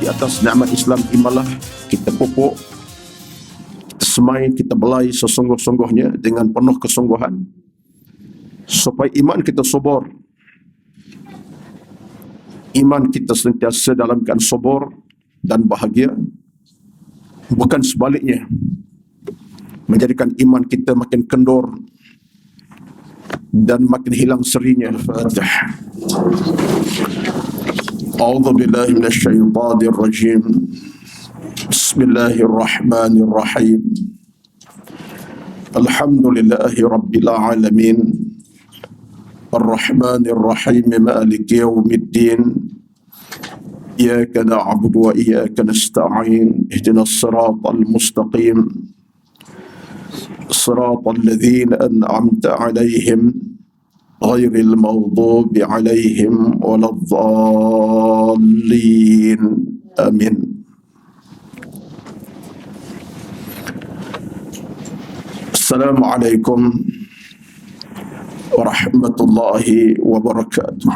di atas nikmat Islam imanlah kita pupuk, kita semai, kita belai sesungguh-sungguhnya dengan penuh kesungguhan supaya iman kita subur. Iman kita sentiasa dalam keadaan subur dan bahagia, bukan sebaliknya, menjadikan iman kita makin kendur dan makin hilang serinya. Al-Fatihah. A'udzu billahi minasyaitonir rajim. Bismillahirrahmanirrahim. Alhamdulillahi rabbil alamin. Ar-Rahmanir Rahim, Maliki yaumiddin. Iyyaka na'budu wa iyyaka nasta'in. Ihdinas siratal mustaqim. Siratal ladzina an'amta 'alaihim ghairil maghdubi 'alaihim waladdallin. Amin. Assalamualaikum warahmatullahi wabarakatuh.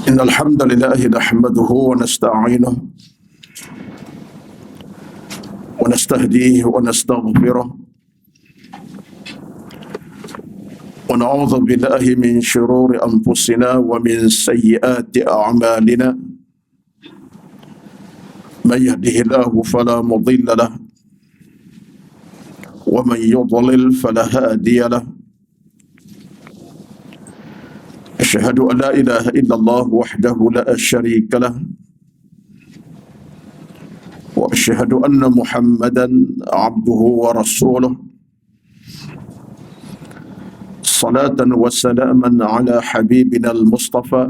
Innal hamdalillah nahmaduhu wa nasta'inuhu wa nastahdihi wa nastaghfiruh wa na'udzu billahi min shururi anfusina wa min sayyiati a'malina. Man yahdihillahu fala mudilla lahu ومن يضلل فلا هادي له. أشهد أن لا إله إلا الله وحده لا شريك له وأشهد أن محمدا عبده ورسوله صلاة وسلاما على حبيبنا المصطفى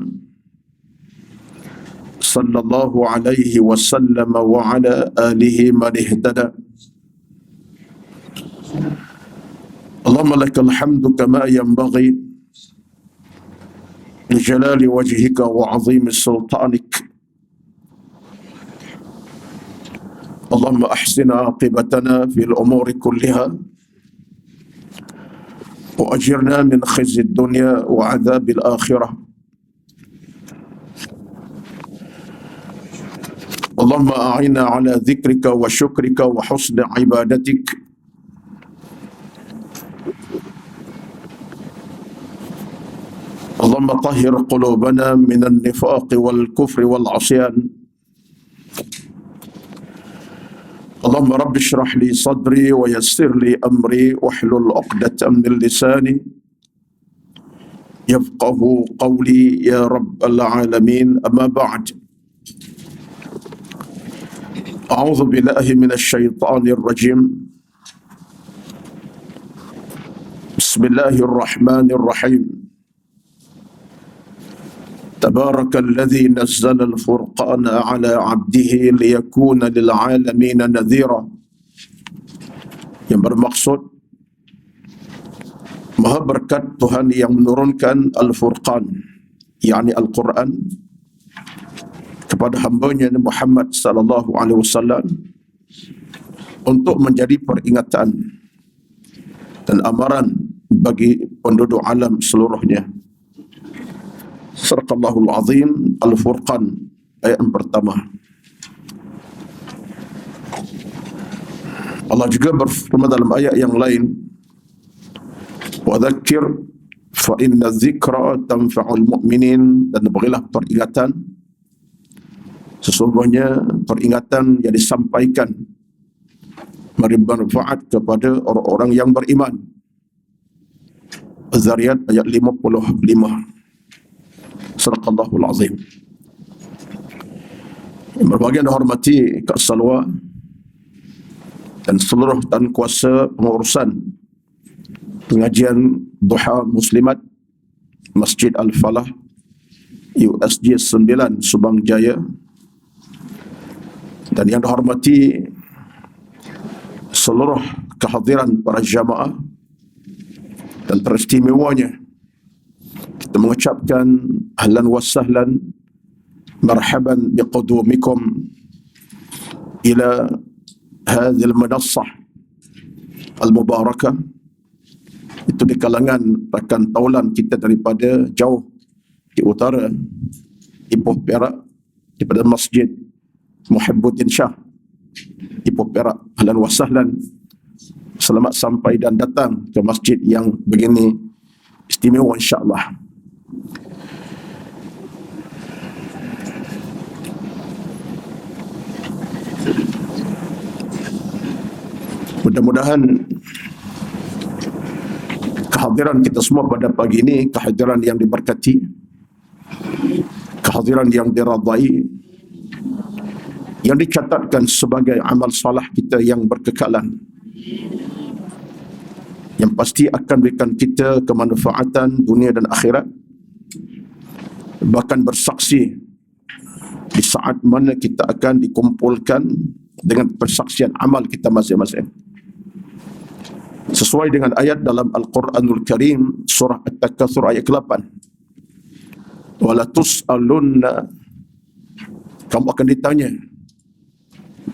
صلى الله عليه وسلم وعلى آله من اهتدى. اللهم لك الحمد كما ينبغي لجلال وجهك وعظيم سلطانك. اللهم أحسن عاقبتنا في الأمور كلها وأجرنا من خزي الدنيا وعذاب الآخرة. اللهم أعنا على ذكرك وشكرك وحسن عبادتك. اللهم طهر قلوبنا من النفاق والكفر والعصيان. اللهم رب اشرح لي صدري ويسر لي أمري واحلل عقدة من لساني يفقه قولي يا رب العالمين. أما بعد، أعوذ بالله من الشيطان الرجيم. بسم الله الرحمن الرحيم. تبارك الذي نزل الفرقان على عبده ليكون للعالمين نذيرا. Yang bermaksud maha berkat Tuhan yang menurunkan Al-Furqan, yakni Al-Quran, kepada hambanya Muhammad sallallahu alaihi wasallam untuk menjadi peringatan dan amaran bagi penduduk alam seluruhnya. Sadaqallahul Azim. Al-Furqan, ayat yang pertama. Allah juga berfirman dalam ayat yang lain, wa dzakir fa inna dzikra tanfa'ul mu'minin. Dan berilah peringatan, sesungguhnya peringatan yang disampaikan memberi manfaat kepada orang-orang yang beriman. Az-Zariyat ayat 55. Sadaqallahul Azim. Berbahagia dan hormati Kak Salwa dan seluruh dan kuasa pengurusan pengajian Duha Muslimat Masjid Al-Falah USJ 9 Subang Jaya, dan yang dihormati seluruh kehadiran para jamaah dan teristimewanya. Kita mengucapkan ahlan wa sahlan, marhaban biqudumikum ila hadhil manassah al-mubarakah. Itu di kalangan rakan taulan kita daripada jauh di utara Ipoh Perak, daripada Masjid Muhibbuddin Shah Ipoh Perak. Ahlan wa sahlan, selamat sampai dan datang ke masjid yang begini istimewa, insya-Allah. Mudah-mudahan kehadiran kita semua pada pagi ini kehadiran yang diberkati, kehadiran yang diradai, yang dicatatkan sebagai amal salah kita yang berkekalan, yang pasti akan berikan kita kemanfaatan dunia dan akhirat, bahkan bersaksi di saat mana kita akan dikumpulkan dengan persaksian amal kita masing-masing. Sesuai dengan ayat dalam Al-Quranul Karim, surah At-Takatsur ayat ke-8. Wala tus'alunna, kamu akan ditanya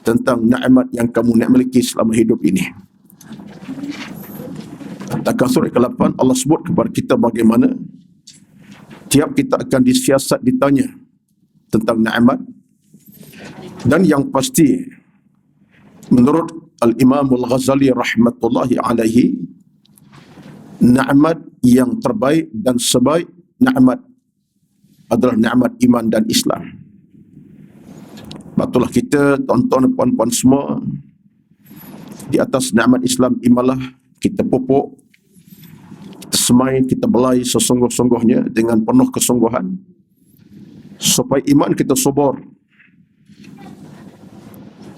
tentang nikmat yang kamu miliki selama hidup ini. At-Takatsur ayat ke-8, Allah sebut kepada kita bagaimana tiap kita akan disiasat ditanya tentang nikmat, dan yang pasti menurut Al-Imam Al-Ghazali rahmatullahi alaihi, nikmat yang terbaik dan sebaik nikmat adalah nikmat iman dan Islam. Betullah kita, tuan-tuan dan puan-puan semua, di atas nikmat Islam imanlah kita pupuk, kita semai, kita belai sesungguh-sungguhnya dengan penuh kesungguhan, supaya iman kita subur,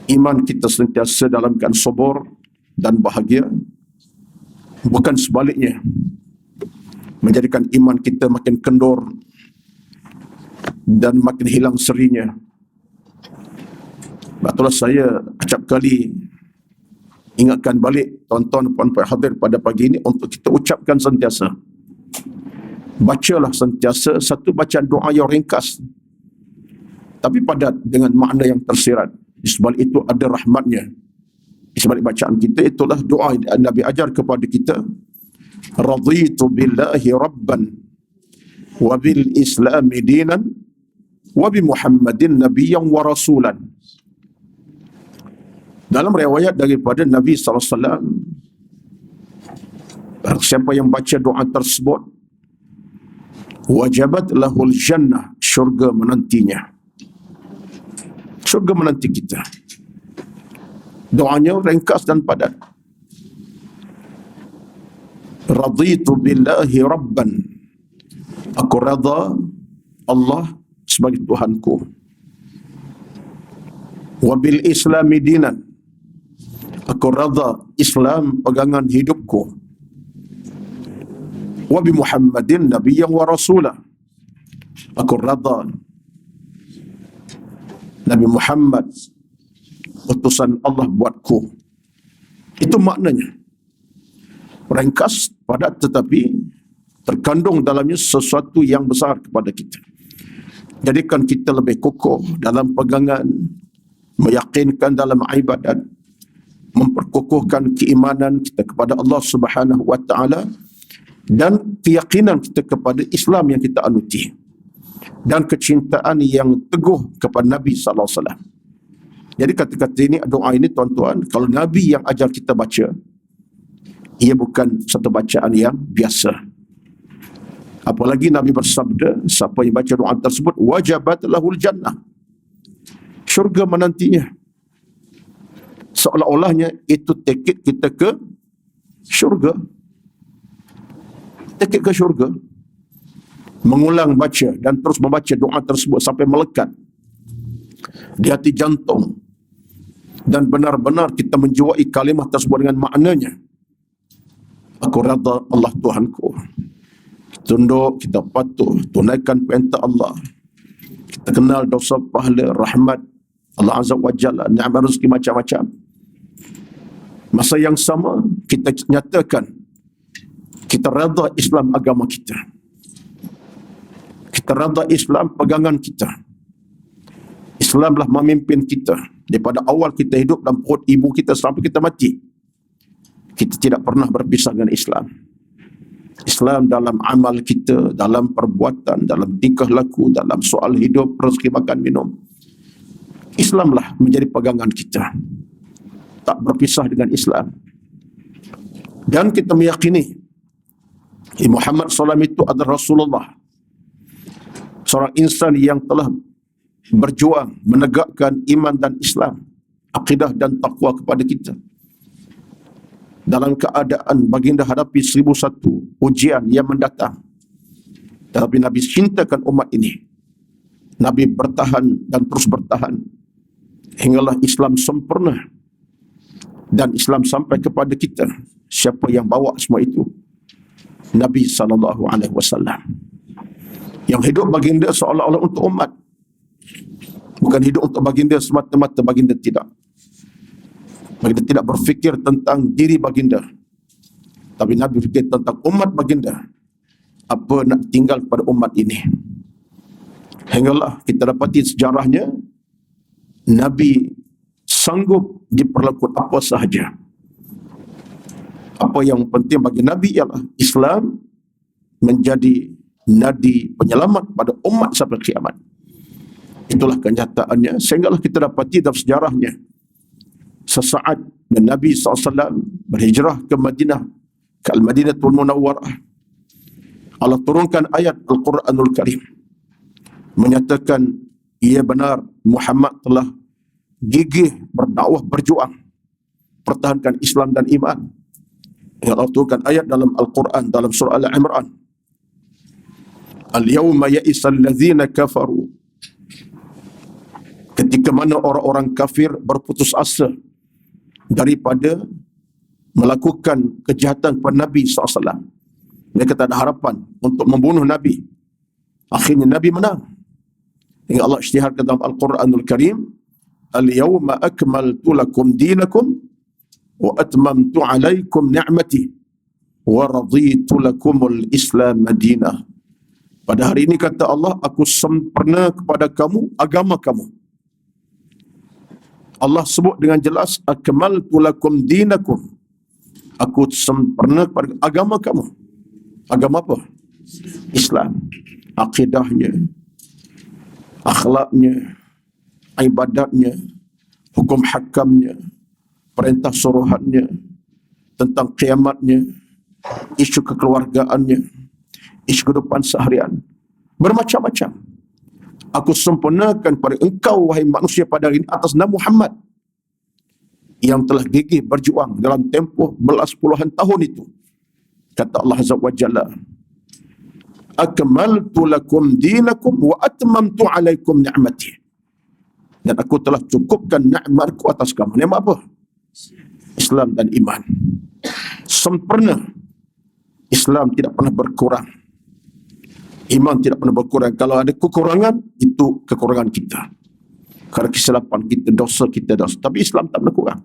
iman kita sentiasa dalam keadaan subur dan bahagia, bukan sebaliknya menjadikan iman kita makin kendur dan makin hilang serinya. Betullah saya acap kali ingatkan balik tuan-tuan dan puan-puan hadir pada pagi ini untuk kita ucapkan sentiasa, bacalah sentiasa satu bacaan doa yang ringkas tapi padat dengan makna yang tersirat. Di sebalik itu ada rahmatnya. Di sebalik bacaan kita itulah doa yang Nabi ajar kepada kita. Raditu billahi rabban wa bil islami dinan wa bi Muhammadin nabiyyan wa rasulan. Dalam riwayat daripada Nabi SAW, siapa yang baca doa tersebut, wajabat lahul jannah, syurga menantinya. Syurga menanti kita. Doanya ringkas dan padat. Raditu billahi rabban, aku rada Allah sebagai Tuhanku. Wa bil islami dinan, aku rada Islam pegangan hidupku. Wa bi Muhammadin nabiyyan wa rasulah, aku rada Nabi Muhammad utusan Allah buatku. Itu maknanya. Ringkas, padat, tetapi terkandung dalamnya sesuatu yang besar kepada kita. Jadikan kita lebih kokoh dalam pegangan, meyakinkan dalam ibadat, memperkokohkan keimanan kita kepada Allah Subhanahu wa taala dan keyakinan kita kepada Islam yang kita anuti, dan kecintaan yang teguh kepada Nabi sallallahu alaihi wasallam. Jadi kata-kata ini, doa ini tuan-tuan, kalau Nabi yang ajar kita baca, ia bukan satu bacaan yang biasa. Apalagi Nabi bersabda, siapa yang baca doa tersebut, wajabat lahul jannah, syurga menantinya. Seolah-olahnya itu tiket kita ke syurga. Tiket ke syurga. Mengulang baca dan terus membaca doa tersebut sampai melekat di hati jantung, dan benar-benar kita menjiwai kalimah tersebut dengan maknanya. Aku rada Allah Tuhanku. Tunduk, kita patuh, tunaikan perintah Allah. Kita kenal dosa, pahala, rahmat Allah Azza wa Jalla, ni'mat rezeki macam-macam. Masa yang sama kita nyatakan kita rada Islam agama kita. Kita rada Islam pegangan kita. Islamlah memimpin kita daripada awal kita hidup dalam perut ibu kita sampai kita mati. Kita tidak pernah berpisah dengan Islam. Islam dalam amal kita, dalam perbuatan, dalam tingkah laku, dalam soal hidup, rezeki, makan, minum. Islamlah menjadi pegangan kita. Tak berpisah dengan Islam. Dan kita meyakini Muhammad SAW itu adalah Rasulullah. Seorang insan yang telah berjuang menegakkan iman dan Islam, akidah dan taqwa kepada kita. Dalam keadaan baginda hadapi 1001 ujian yang mendatang. Tetapi Nabi cintakan umat ini. Nabi bertahan dan terus bertahan. Hinggalah Islam sempurna. Dan Islam sampai kepada kita. Siapa yang bawa semua itu? Nabi SAW. Yang hidup baginda seolah-olah untuk umat. Bukan hidup untuk baginda semata-mata, baginda tidak. Baginda tidak berfikir tentang diri baginda. Tapi Nabi berfikir tentang umat baginda. Apa nak tinggal pada umat ini. Hinggalah kita dapati sejarahnya, Nabi sanggup diperlakukan apa sahaja. Apa yang penting bagi Nabi ialah Islam menjadi nadi penyelamat pada umat sampai kiamat. Itulah kenyataannya. Sehinggalah kita dapati dalam sejarahnya, sesaat Nabi SAW berhijrah ke Madinah, ke Al-Madinatul Munawwarah, Allah turunkan ayat Al-Quranul Karim menyatakan, ia benar Muhammad telah gigih berdakwah, berjuang pertahankan Islam dan iman. Allah turunkan ayat dalam Al-Quran dalam surah Al-Imran, al-yawma ya'isal ladzina kafaru, ketika mana orang-orang kafir berputus asa daripada melakukan kejahatan kepada Nabi SAW. Mereka tak ada harapan untuk membunuh Nabi. Akhirnya Nabi menang. Hingga Allah isytiharkan dalam Al-Quranul Karim, al-yawma akmaltu lakum dinakum wa atmamtu alaikum ni'mati wa raditu lakumul Islam madinah. Pada hari ini kata Allah, aku sempurna kepada kamu agama kamu. Allah sebut dengan jelas, akmaltu lakum dinakum. Aku sempurna kepada agama kamu. Agama apa? Islam. Akidahnya, akhlaknya, ibadatnya, hukum hakamnya, perintah suruhannya, tentang kiamatnya, isu kekeluargaannya, isu kehidupan seharian, bermacam-macam. Aku sempurnakan pada engkau, wahai manusia, pada hari ini atas nama Muhammad yang telah gigih berjuang dalam tempoh belas puluhan tahun itu. Kata Allah Azza wa Jalla, akmaltu lakum dinakum wa atmamtu alaikum ni'mati. Dan aku telah cukupkan nikmatku atas kamu. Nikmat apa? Islam dan iman. Sempurna. Islam tidak pernah berkurang. Iman tidak pernah berkurang. Kalau ada kekurangan, itu kekurangan kita. Karena kesilapan kita, dosa kita, dosa. Tapi Islam tak pernah kurang.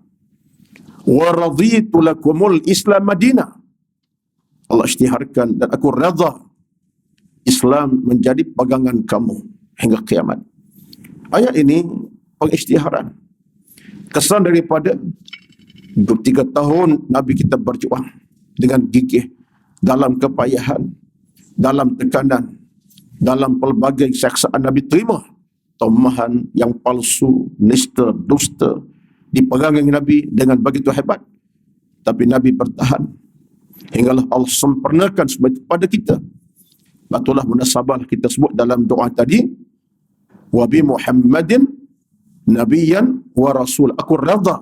Wa raditu lakumul Islam Madinah. Allah isytiharkan, dan aku redha Islam menjadi pegangan kamu hingga kiamat. Ayat ini pengisytiharan. Kesan daripada 23 tahun Nabi kita berjuang dengan gigih dalam kepayahan, dalam tekanan, dalam pelbagai saksaan Nabi terima tomahan yang palsu, nista, dusta dipegangi Nabi dengan begitu hebat. Tapi Nabi bertahan hinggalah Allah sempurnakan semua itu pada kita. Batulah munasabah kita sebut dalam doa tadi, wa bi Muhammadin nabiyyan wa rasul. Aku redha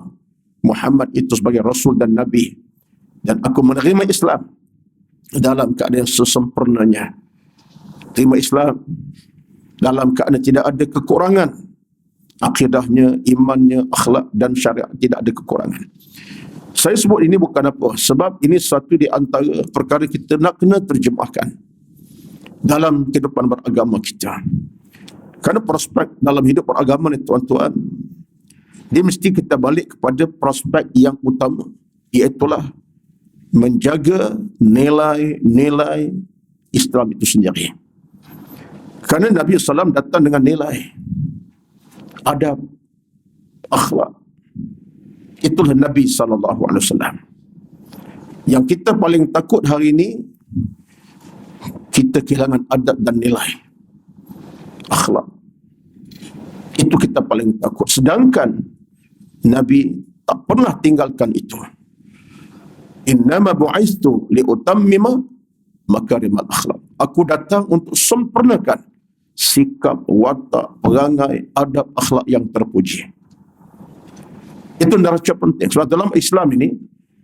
Muhammad itu sebagai rasul dan nabi, dan aku menerima Islam dalam keadaan sesempurnanya. Terima Islam dalam keadaan tidak ada kekurangan. Akidahnya, imannya, akhlak dan syariat tidak ada kekurangan. Saya sebut ini bukan apa, sebab ini satu di antara perkara kita nak kena terjemahkan dalam kehidupan beragama kita. Kerana prospek dalam hidup beragama ni tuan-tuan, dia mesti kita balik kepada prospek yang utama, iaitulah menjaga nilai-nilai Islam itu sendiri. Kerana Nabi SAW datang dengan nilai, adab, akhlak. Itulah Nabi SAW. Yang kita paling takut hari ini kita kehilangan adab dan nilai akhlak. Itu kita paling takut. Sedangkan Nabi tak pernah tinggalkan itu. Innama bu'istu liutammima makarimal akhlak. Aku datang untuk sempurnakan sikap, watak, perangai, adab, akhlak yang terpuji. Itu neraca penting. Sebab dalam Islam ini,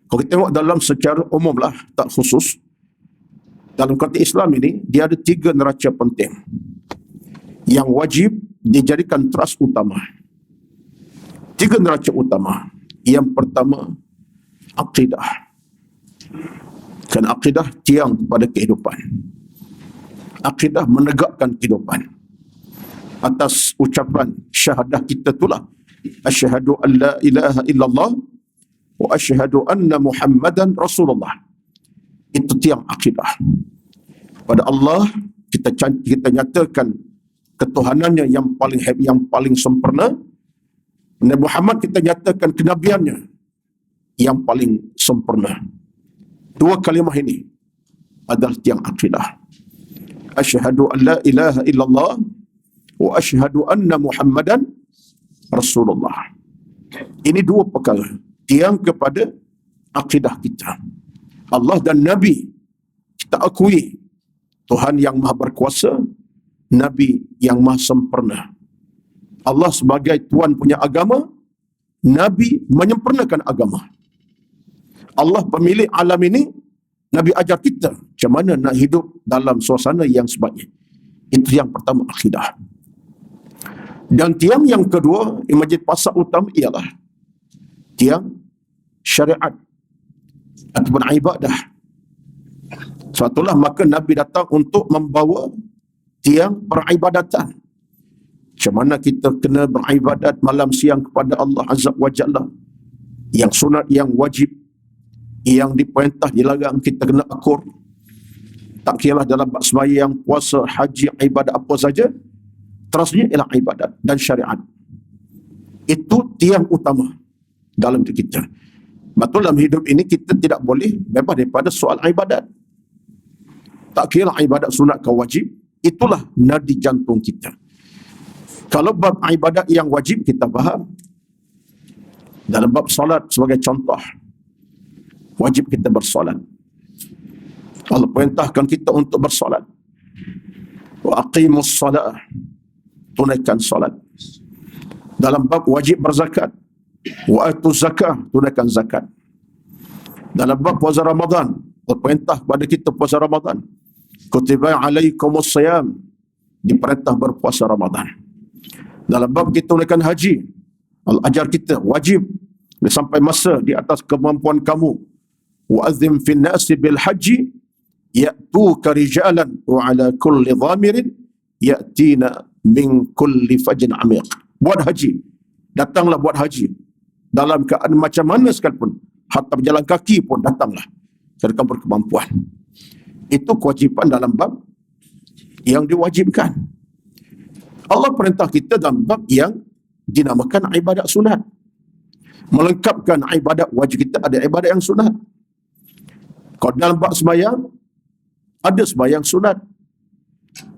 kalau kita tengok dalam secara umum lah, tak khusus, dalam konteks Islam ini, dia ada 3 neraca penting yang wajib dijadikan teras utama. 3 neraca utama. Yang pertama, akidah. Kerana akidah tiang kepada kehidupan. Akidah menegakkan kehidupan. Atas ucapan syahadah kita itulah, asyhadu an la ilaha illallah wa asyhadu anna Muhammadan Rasulullah. Itu tiang akidah. Pada Allah kita nyatakan ketuhanannya yang paling sempurna. Nabi Muhammad kita nyatakan kenabiannya yang paling sempurna. 2 kalimah ini adalah tiang akidah. Asyhadu an la ilaha illallah wa asyhadu anna Muhammadan Rasulullah. Ini 2 perkara. Tiang kepada akidah kita. Allah dan Nabi kita akui Tuhan yang maha berkuasa, Nabi yang maha sempurna. Allah sebagai Tuhan punya agama, Nabi menyempurnakan agama. Allah pemilik alam ini, Nabi ajar kita macam mana nak hidup dalam suasana yang sebaiknya. Itu yang pertama, akidah. Dan tiang yang kedua yang menjadi pasal utama ialah tiang syariat ataupun ibadah. Sebab itulah maka Nabi datang untuk membawa tiang peribadatan. Macam mana kita kena beribadat malam siang kepada Allah Azza wa Jalla. Yang sunat, yang wajib, yang diperintah, dilarang, kita kena akur. Tak kiralah dalam bab sembahyang, puasa, haji, ibadat apa saja, terusnya ialah ibadat dan syariat. Itu tiang utama dalam diri kita. Betul, dalam hidup ini kita tidak boleh bebas daripada soal ibadat. Tak kira ibadat sunat ke wajib, itulah nadi jantung kita. Kalau bab ibadat yang wajib kita faham. Dalam bab solat sebagai contoh, wajib kita bersolat. Allah perintahkan kita untuk bersolat. Wa aqimus salat, tunaikan solat. Dalam bab wajib berzakat, wa atuz zakah, tunaikan zakat. Dalam bab puasa Ramadan, Allah perintah kepada kita puasa Ramadan. Kutiba alaikumus siyam, diperintah berpuasa Ramadan. Dalam bab kita tunaikan haji, Allah ajar kita wajib sampai masa di atas kemampuan kamu. Wa'adzim fin nasi bil haji ya'tuka rijalan wa ala kulli dhamirin ya'tina min kulli fajin amiq. Buat haji, datanglah buat haji dalam keadaan macam mana sekalipun, hatta berjalan kaki pun datanglah serta berkemampuan. Itu kewajipan dalam bab yang diwajibkan. Allah perintah kita dalam bab yang dinamakan ibadat sunat. Melengkapkan ibadat wajib kita, ada ibadat yang sunat. Kalau dalam bab sembahyang, ada sembahyang sunat.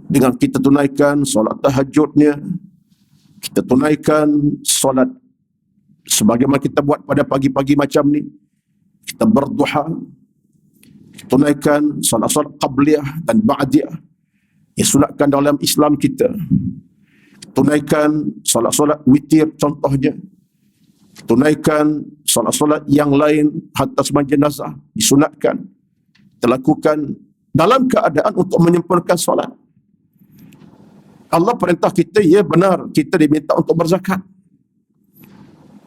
Dengan kita tunaikan solat tahajudnya, kita tunaikan solat sebagaimana kita buat pada pagi-pagi macam ni. Kita berduha, tunaikan solat-solat qabliyah dan ba'diyah yang sunatkan dalam Islam kita. Tunaikan solat-solat witir contohnya. Tunaikan solat-solat yang lain, hatta sembang jenazah disunatkan. Terlakukan dalam keadaan untuk menyempurnakan solat. Allah perintah kita, ya benar, kita diminta untuk berzakat.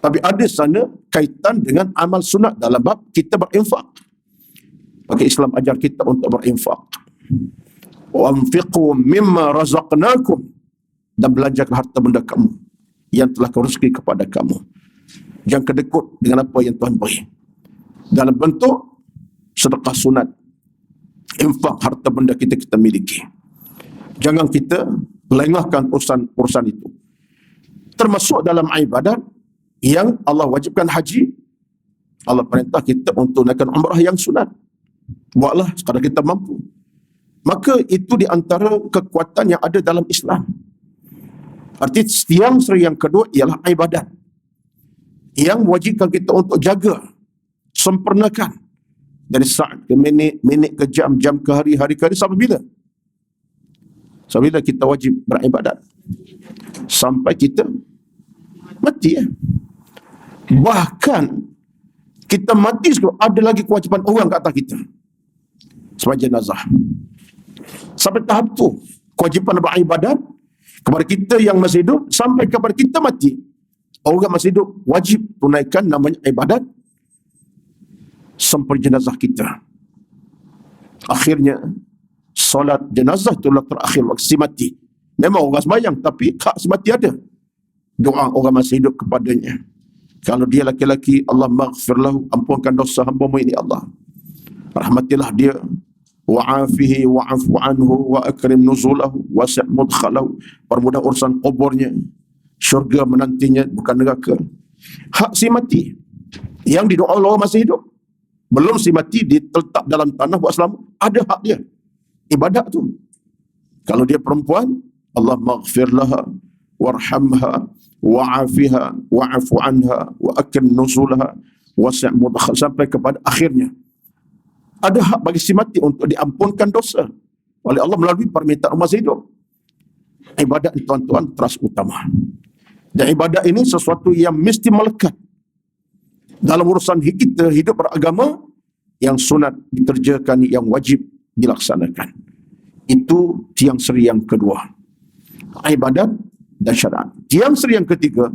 Tapi ada sana kaitan dengan amal sunat dalam bab kita berinfak. Maka Islam ajar kita untuk berinfak. Wa anfiqu mimma razaqnakum, dan belanjakan harta benda kamu yang telah kau rezeki kepada kamu. Jangan kedekut dengan apa yang Tuhan beri. Dalam bentuk sedekah sunat, infak harta benda kita miliki. Jangan kita lengahkan urusan itu. Termasuk dalam ibadat yang Allah wajibkan haji, Allah perintah kita untuk naikkan umrah yang sunat. Buatlah sekadar kita mampu. maka itu di antara kekuatan yang ada dalam Islam. Arti tiang seri yang kedua ialah ibadat yang wajibkan kita untuk jaga, sempurnakan dari saat ke minit, minit ke jam, jam ke hari, hari ke hari, sampai bila? Sampai bila kita wajib beribadat? Sampai kita mati ya. Bahkan kita mati ada lagi kewajipan orang ke atas kita sebagai jenazah. Sampai tahap tu kewajipan beribadat kepada kita yang masih hidup sampai kepada kita mati. Orang masih hidup wajib tunaikan namanya ibadat sampai jenazah kita. Akhirnya solat jenazah itulah terakhir waktu si mati. Memang orang sembahyang tapi hak si mati ada. Doa orang masih hidup kepadanya. Kalau dia laki-laki, Allah maghfirlahu, ampunkan dosa hamba-Mu ini Allah. Rahmatilah dia, wa'afihi wa'afu anhu wa akrim nuzulahu wasi' mudkhalahu. Permudah urusan kuburnya, syurga menantinya, bukan neraka. Hak si mati yang didoa Allah masih hidup. Belum si mati diletak dalam tanah buat selama, ada hak dia. Ibadat tu. Kalau dia perempuan, Allah maghfirlaha warhamha wa'afiha wa'afu anha wa akrim nuzulaha wasi' mudkhal, sampai kepada akhirnya. Ada hak bagi si mati untuk diampunkan dosa oleh Allah melalui permintaan masih hidup. Ibadat, tuan-tuan, teras utama. Dan ibadat ini sesuatu yang mesti melekat dalam urusan kita hidup beragama, yang sunat dikerjakan, yang wajib dilaksanakan. Itu tiang seri yang kedua, ibadat dan syariat. Tiang seri yang ketiga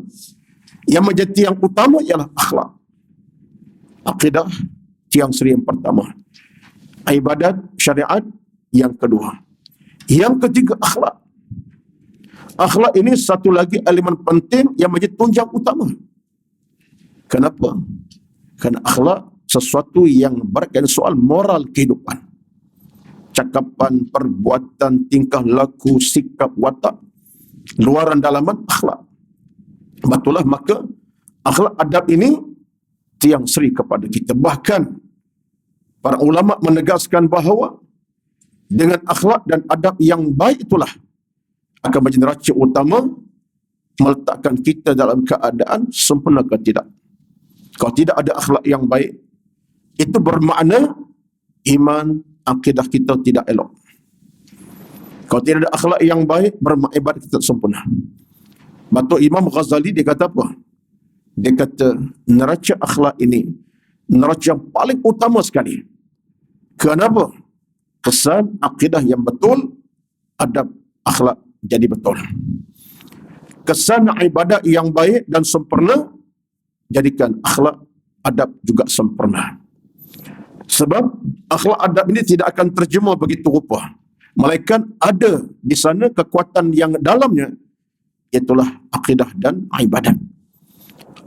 yang menjadi tiang utama ialah akhlak. Akidah tiang seri yang pertama, ibadat, syariat yang kedua. Yang ketiga akhlak. Akhlak ini satu lagi elemen penting yang menjadi tunjang utama. Kenapa? Kerana akhlak sesuatu yang berkaitan soal moral kehidupan. Cakapan, perbuatan, tingkah laku, sikap, watak, luaran dalaman, akhlak. Betullah, maka akhlak adab ini tiang seri kepada kita. Bahkan para ulama menegaskan bahawa dengan akhlak dan adab yang baik itulah akan menjadi neraca utama meletakkan kita dalam keadaan sempurna ke tidak. Kalau tidak ada akhlak yang baik, itu bermakna iman, akidah kita tidak elok. Kalau tidak ada akhlak yang baik, bermakna ibadat kita sempurna. Batuk Imam Ghazali dia kata apa? Dia kata neraca akhlak ini neraca yang paling utama sekali. Kenapa? Kesan akidah yang betul, adab akhlak jadi betul. Kesan ibadat yang baik dan sempurna, jadikan akhlak adab juga sempurna. Sebab akhlak adab ini tidak akan terjemah begitu rupa, melainkan ada di sana kekuatan yang dalamnya, itulah akidah dan ibadat.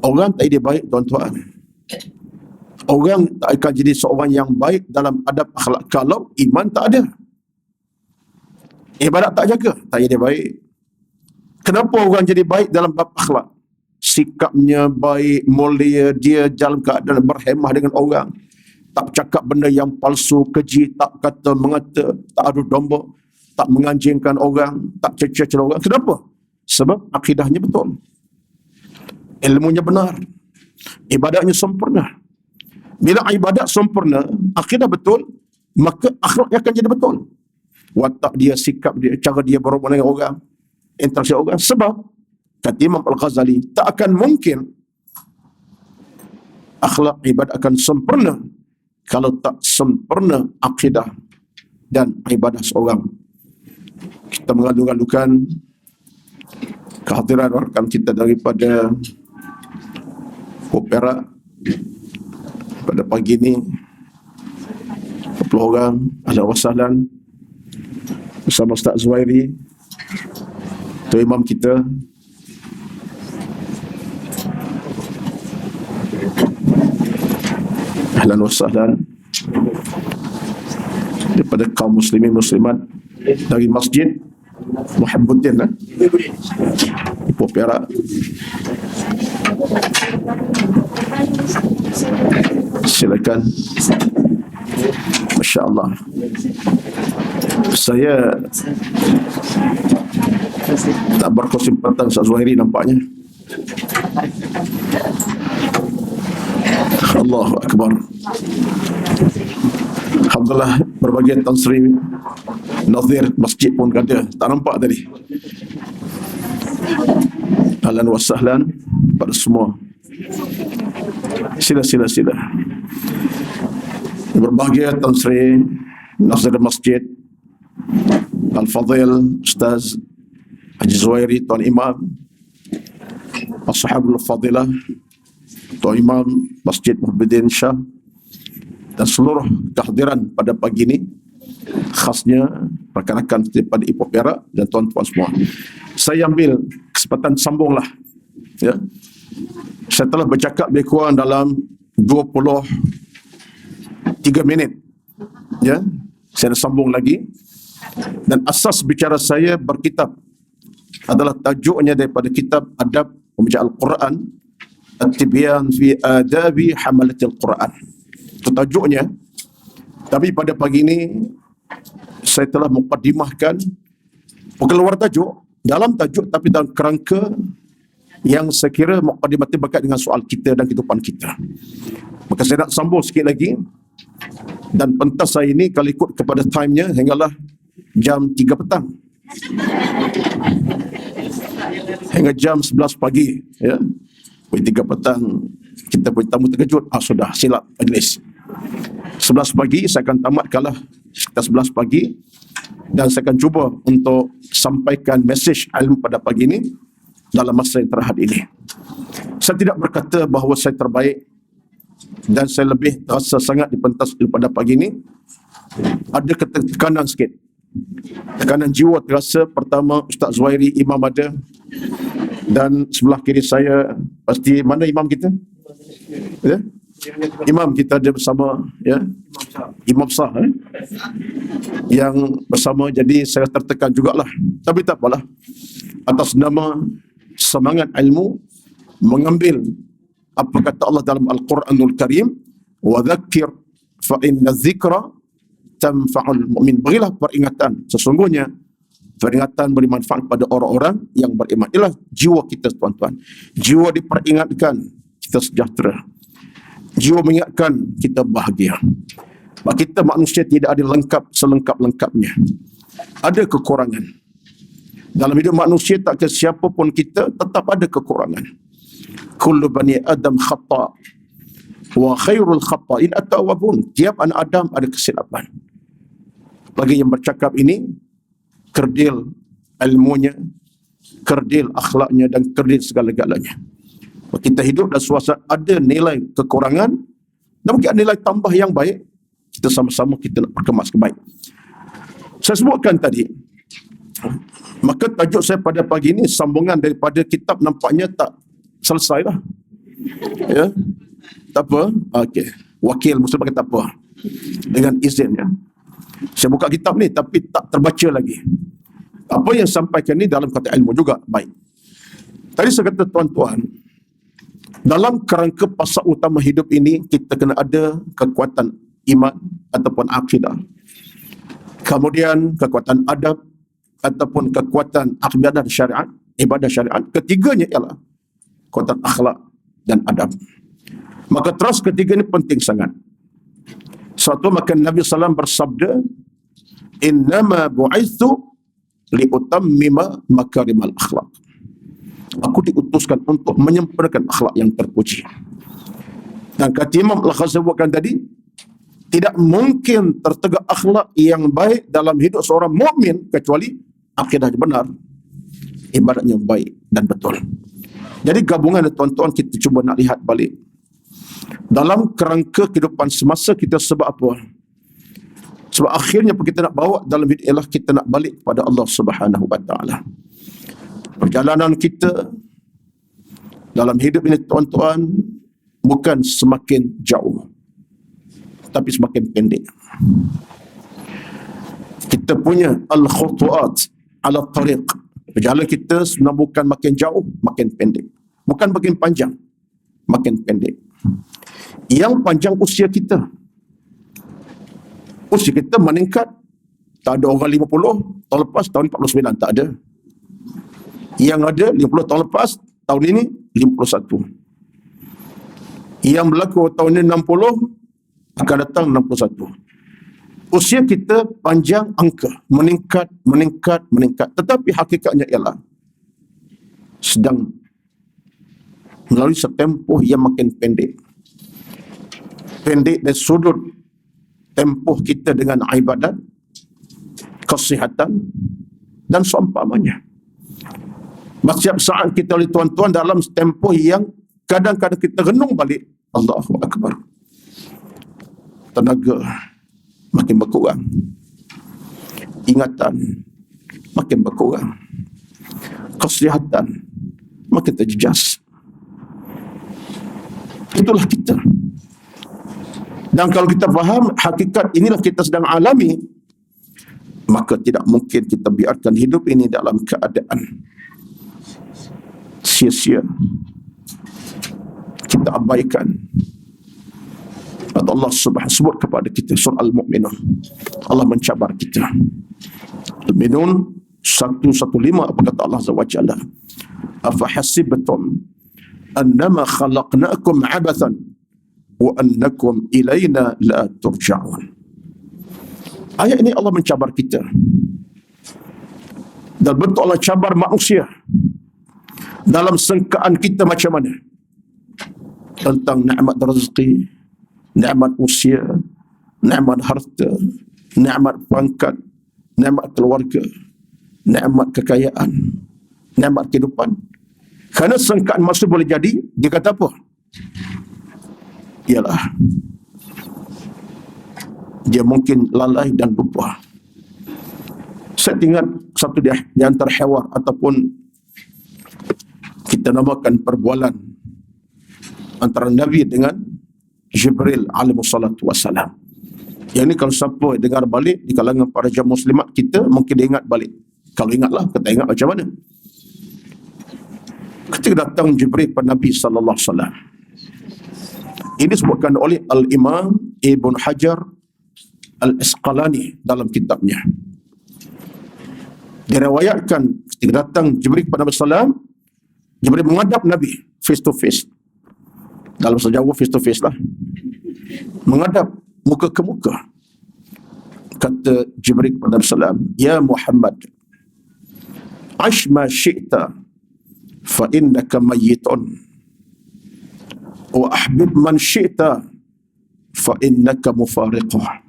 Orang tak dia baik, tuan-tuan, orang tak akan jadi seorang yang baik dalam adab akhlak kalau iman tak ada. Ibadat tak jaga, tak jadi baik. Kenapa orang jadi baik dalam bab akhlak? Sikapnya baik, mulia, dia dalam keadaan berhemah dengan orang, tak cakap benda yang palsu, keji, tak kata mengata, tak adu domba, tak menganjingkan orang, tak cerca-cerca orang. Kenapa? Sebab akidahnya betul, ilmunya benar, ibadatnya sempurna. Bila ibadat sempurna, akidah betul, maka akhlaknya akan jadi betul. Watak dia, sikap dia, cara dia berhubungan dengan orang, interaksi orang. Sebab kata Imam Al-Ghazali, tak akan mungkin akhlak ibadat akan sempurna kalau tak sempurna akidah dan ibadah seorang. Kita mengalu-alukan kehadiran rakan kita daripada Perak pada pagi ini, 20 orang, ahlan wa sahlan, bersama Ustaz Zuhairi, Tuan Imam kita. Ahlan wa sahlan daripada kaum muslimin muslimat dari Masjid Muhibbuddin Ipoh Perak. Silakan. Masya Allah. Saya tak berkesempatan Ustaz Zuhairi nampaknya. Allahu Akbar. Alhamdulillah, berbagai Tan Sri Nazir masjid pun ada. Tak nampak tadi. Ahlan wa sahlan pada semua. Sila. Berbahagia Tan Sri Nazir Masjid, Al-Fadhil Ustaz Haji Zuhairi, Tuan Imam, Ashabul Fadilah, Tuan Imam Masjid Muhyiddin Shah, dan seluruh kehadiran pada pagi ini, khasnya rakan-rakan daripada Ipoh Perak dan tuan-tuan semua. Saya ambil kesempatan sambunglah. Ya. Saya telah bercakap lebih kurang dalam 23 minit. Ya. Saya sambung lagi. Dan asas bicara saya berkitab adalah tajuknya daripada kitab Adab Membaca Al-Quran, At-Tibyan fi Adabi Hamalatil Quran. Itu tajuknya. Tapi pada pagi ini saya telah mukadimahkan, bukan luar tajuk, dalam tajuk tapi dalam kerangka yang saya kira mukadimahnya berkait dengan soal kita dan kehidupan kita. Maka saya nak sambung sikit lagi, dan pentas saya ini kalau ikut kepada timenya hinggalah jam 3 petang hingga jam 11 pagi, ya. 3 petang kita punya tamu terkejut, sudah silap majlis. 11 pagi saya akan tamatkanlah sekitar 11 pagi, dan saya akan cuba untuk sampaikan mesej ilmu pada pagi ini dalam masa yang terhad ini. Saya tidak berkata bahawa saya terbaik, dan saya lebih terasa sangat di pentas ilmu pada pagi ini. Ada tekanan sikit, tekanan jiwa terasa. Pertama, Ustaz Zuhairi Imam ada, dan sebelah kiri saya pasti mana imam kita? Ya? Imam kita ada bersama, ya, Imam Sah, yang bersama. Jadi saya tertekan jugalah, tapi tak apalah. Atas nama semangat ilmu, mengambil apa kata Allah dalam Al-Quranul Karim, wa dzakir fa inna dzikra tanfa'ul mu'min. Berilah peringatan, sesungguhnya peringatan beri manfaat pada orang-orang yang beriman. Inilah jiwa kita, tuan-tuan. Jiwa diperingatkan, kita sejahtera. Jiwa mengingatkan, kita bahagia. Kita manusia tidak ada lengkap selengkap-lengkapnya. Ada kekurangan. Dalam hidup manusia, tak kira siapa pun kita, tetap ada kekurangan. Kullu bani Adam khata' wa khairul khata'in at-tawwabun. Tiap anak Adam ada kesilapan. Bagi yang bercakap ini, kerdil ilmunya, kerdil akhlaknya, dan kerdil segala-galanya. Kita hidup dalam suasana ada nilai kekurangan dan mungkin ada nilai tambah yang baik. Kita sama-sama kita nak perkemas kebaik. Saya sebutkan tadi, maka tajuk saya pada pagi ini sambungan daripada kitab, nampaknya tak selesai lah. Ya, tak apa. Okey, wakil Muslim kata tak apa, dengan izinnya. Saya buka kitab ni tapi tak terbaca lagi. Apa yang sampaikan ni dalam kata ilmu juga baik. Tadi saya kata, tuan-tuan, dalam kerangka pasal utama hidup ini, kita kena ada kekuatan iman ataupun akidah. Kemudian kekuatan adab ataupun kekuatan ibadah syariat, ibadah syariat. Ketiganya ialah kekuatan akhlak dan adab. Maka terus ketiga ini penting sangat. Suatu maka Nabi SAW bersabda, innama bu'ithu liutammima makarimal akhlak. Aku diutuskan untuk menyempurnakan akhlak yang terpuji. Dan kata Imam Al-Ghazali sebutkan tadi, tidak mungkin tertegak akhlak yang baik dalam hidup seorang mukmin kecuali akidahnya benar, ibadatnya baik dan betul. Jadi gabungan, tuan-tuan, kita cuba nak lihat balik dalam kerangka kehidupan semasa kita. Sebab apa? Sebab akhirnya apa kita nak bawa dalam hidup ialah kita nak balik kepada Allah Subhanahu wa taala. Perjalanan kita dalam hidup ini, tuan-tuan, bukan semakin jauh, tapi semakin pendek. Kita punya al-khutuat ala tariq. Perjalanan kita sebenarnya bukan makin jauh, makin pendek. Bukan makin panjang, makin pendek. Yang panjang usia kita. Usia kita meningkat, Tak ada orang 50 tahun lepas, tahun 49. Tak ada. Yang ada 50 tahun lepas, tahun ini 51. Yang berlaku tahun ini 60, akan datang 61. Usia kita panjang angka, meningkat. Tetapi hakikatnya ialah sedang melalui setempoh yang makin pendek. Pendek dari sudut tempoh kita dengan ibadat, kesihatan, dan seumpamanya. Setiap saat kita oleh tuan-tuan dalam tempoh yang kadang-kadang kita renung balik, Allahu Akbar. Tenaga makin berkurang. Ingatan makin berkurang. Kesihatan makin terjejas. Itulah kita. Dan kalau kita faham hakikat inilah kita sedang alami, maka tidak mungkin kita biarkan hidup ini dalam keadaan sia-sia. Kita abaikan. Allah Subhanahu sebut kepada kita surah Al-Mu'minun. Allah mencabar kita. Al-Mu'minun 115, apa kata Allah Azza wa Jalla? Afa hasibtum annama khalaqnakum abathan wa annakum ilaina la turja'un. Ayat ini Allah mencabar kita. Dan bentuk Allah cabar manusia dalam sangkaan kita macam mana? Tentang nikmat rezeki, nikmat usia, nikmat harta, nikmat pangkat, nikmat keluarga, nikmat kekayaan, nikmat kehidupan. Kerana sangkaan manusia boleh jadi, dia kata apa? Ialah dia mungkin lalai dan lupa. Saya ingat satu di antara hewar ataupun kita namakan perbualan antara Nabi dengan Jibril alaihi salatu wassalam. Yang ini kalau siapa dengar balik di kalangan para jemaah muslimat kita, mungkin dia ingat balik. Kalau ingatlah, kita ingat macam mana. Ketika datang Jibril pada Nabi sallallahu alaihi wasallam. Ini disebutkan oleh Al-Imam Ibn Hajar Al-Asqalani dalam kitabnya. Diriwayatkan ketika datang Jibril kepada Nabi sallallahu, Jibril menghadap Nabi face to face. Dalam bahasa Jawa face to face lah. Menghadap muka ke muka. Kata Jibril kepada Nabi sallallahu, "Ya Muhammad, ash ma syi'ta fa innaka mayyitun. Wa ahbib man syi'ta fa innaka mufariquh.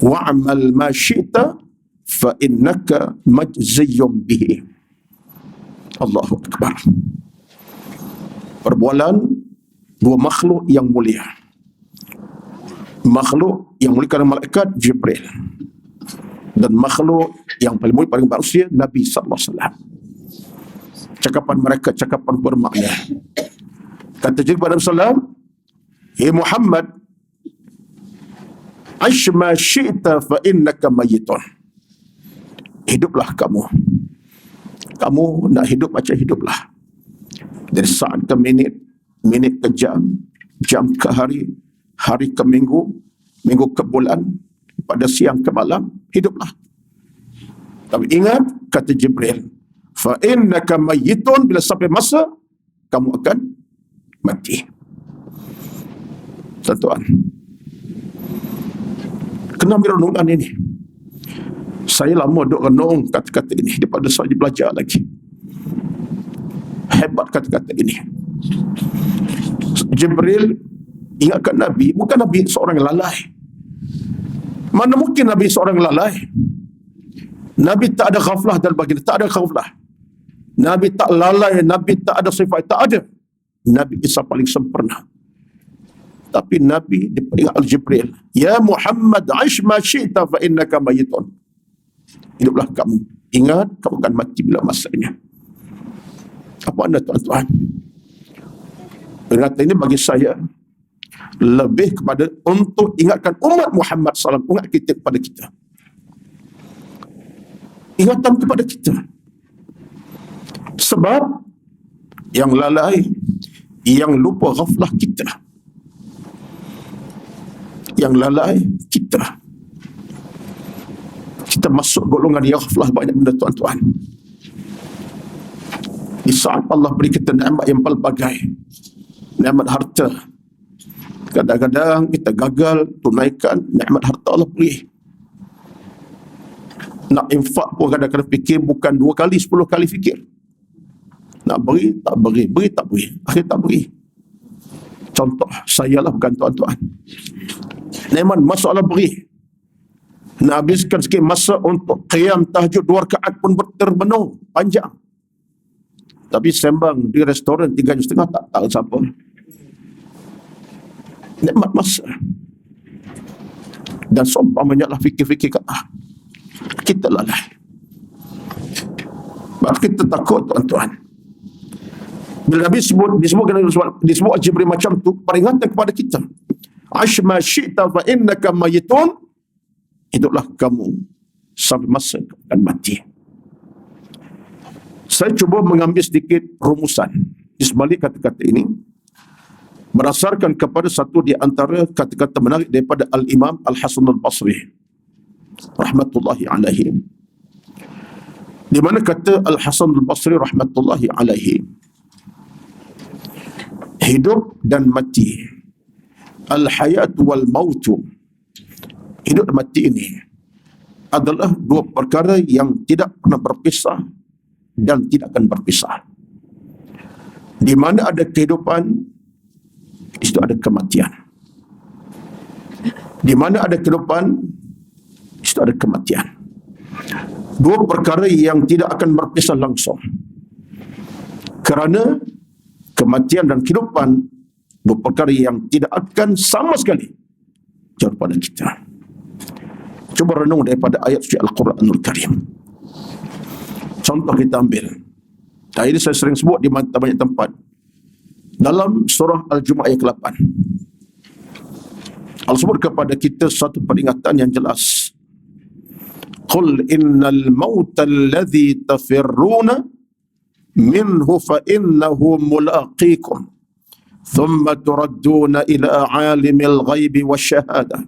Wa'amal ma syi'ta fa innaka majziyyun bihi." Allahu Akbar. Perbualan dua makhluk yang mulia. Makhluk yang mulia kerana malaikat Jibril, dan makhluk yang paling mulia paling manusia Nabi sallallahu alaihi wasallam. Cakapan mereka cakapan bermakna. Kata Jibril kepada Nabi sallallahu, "Ya Muhammad, aish ma syi'ta fa innaka mayyitun." Hiduplah kamu. Kamu nak hidup macam hiduplah. Dari saat ke minit, minit ke jam, jam ke hari, hari ke minggu, minggu ke bulan, pada siang ke malam, hiduplah. Tapi ingat, kata Jibril, fa innaka mayyitun, bila sampai masa, kamu akan mati. Tuan-tuan, kena ambil renungan ini. Saya lama duk renung kata-kata ini daripada saya belajar lagi. Hebat kata-kata ini. Jibril ingatkan Nabi, bukan Nabi seorang yang lalai. Mana mungkin Nabi seorang yang lalai? Nabi tak ada ghaflah dan baginda, tak ada ghaflah. Nabi tak lalai, Nabi tak ada sifat, tak ada. Nabi Isa paling sempurna. Tapi Nabi diperingat oleh Jibril, "Ya Muhammad, aish ma syi'ta fa innaka mayyitun." Hiduplah kamu. Ingat, kamu akan mati bila masanya. Apa anda tuan-tuan? Peringatan ini bagi saya lebih kepada untuk ingatkan umat Muhammad SAW, ingat kita kepada kita. Ingatan kepada kita. Sebab yang lalai, yang lupa ghaflah kita. Yang lalai kita. termasuk golongan yang ghaflah banyak benda tuan-tuan. Di saat Allah beri kita nikmat yang pelbagai, nikmat harta, kadang-kadang kita gagal tunaikan nikmat harta Allah beri. Nak infak pun kadang-kadang fikir bukan 2 kali, 10 kali fikir. Nak beri, tak beri, beri, tak beri, akhir tak beri. Contoh, saya lah bukan tuan-tuan. Nikmat masa Allah beri, nak habiskan sikit masa untuk qiyam tahajud 2 rakaat pun terpenuh, panjang. Tapi sembang di restoran 3.30 tak tahu siapa. Nikmat masa. Dan seumpamanya fikir-fikir kata, kita lalai. Maka kita takut tuan-tuan. Bila Nabi disebut Jibril macam tu, peringatan kepada kita. Ash ma syi'ta fa innaka mayitun. Hiduplah kamu sampai masa akan mati. Saya cuba mengambil sedikit rumusan di sebalik kata-kata ini berdasarkan kepada satu di antara kata-kata menarik daripada Al-Imam Al-Hasan Al-Basri rahmatullahi alaihi, di mana kata Al-Hasan Al-Basri rahmatullahi alaihi, hidup dan mati, al-hayat wal mautu, hidup dan mati ini adalah 2 perkara yang tidak pernah berpisah dan tidak akan berpisah. Di mana ada kehidupan, itu ada kematian. Di mana ada kehidupan, itu ada kematian. 2 perkara yang tidak akan berpisah langsung. Kerana kematian dan kehidupan 2 perkara yang tidak akan sama sekali jauh pada kita. Cuba renung daripada ayat suci Al-Quranul Karim. Contoh kita ambil. Dan ini saya sering sebut di banyak tempat. Dalam surah Al-Jumu'ah ayat ke-8. Allah sebut kepada kita satu peringatan yang jelas. Qul innal mauta alladhi tafirruna minhu fa innahu mulaqikum. Thumma turadduna ila alimil ghaibi wasyahadah.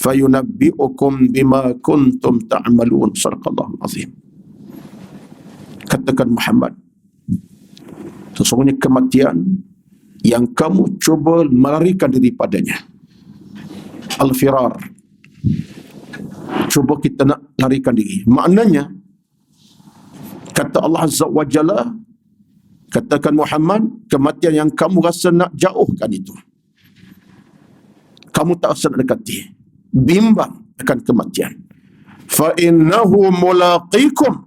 Fayunabbi'ukum bima kuntum ta'malun. Sadaqallahu azim. Katakan Muhammad, sesungguhnya kematian yang kamu cuba melarikan diri padanya, al-firar, cuba kita nak larikan diri. Maknanya, kata Allah Azza wa Jalla, katakan Muhammad, kematian yang kamu rasa nak jauhkan itu, kamu tak rasa nak dekati, bimbang akan kematian. Fa innahu mulaqikum,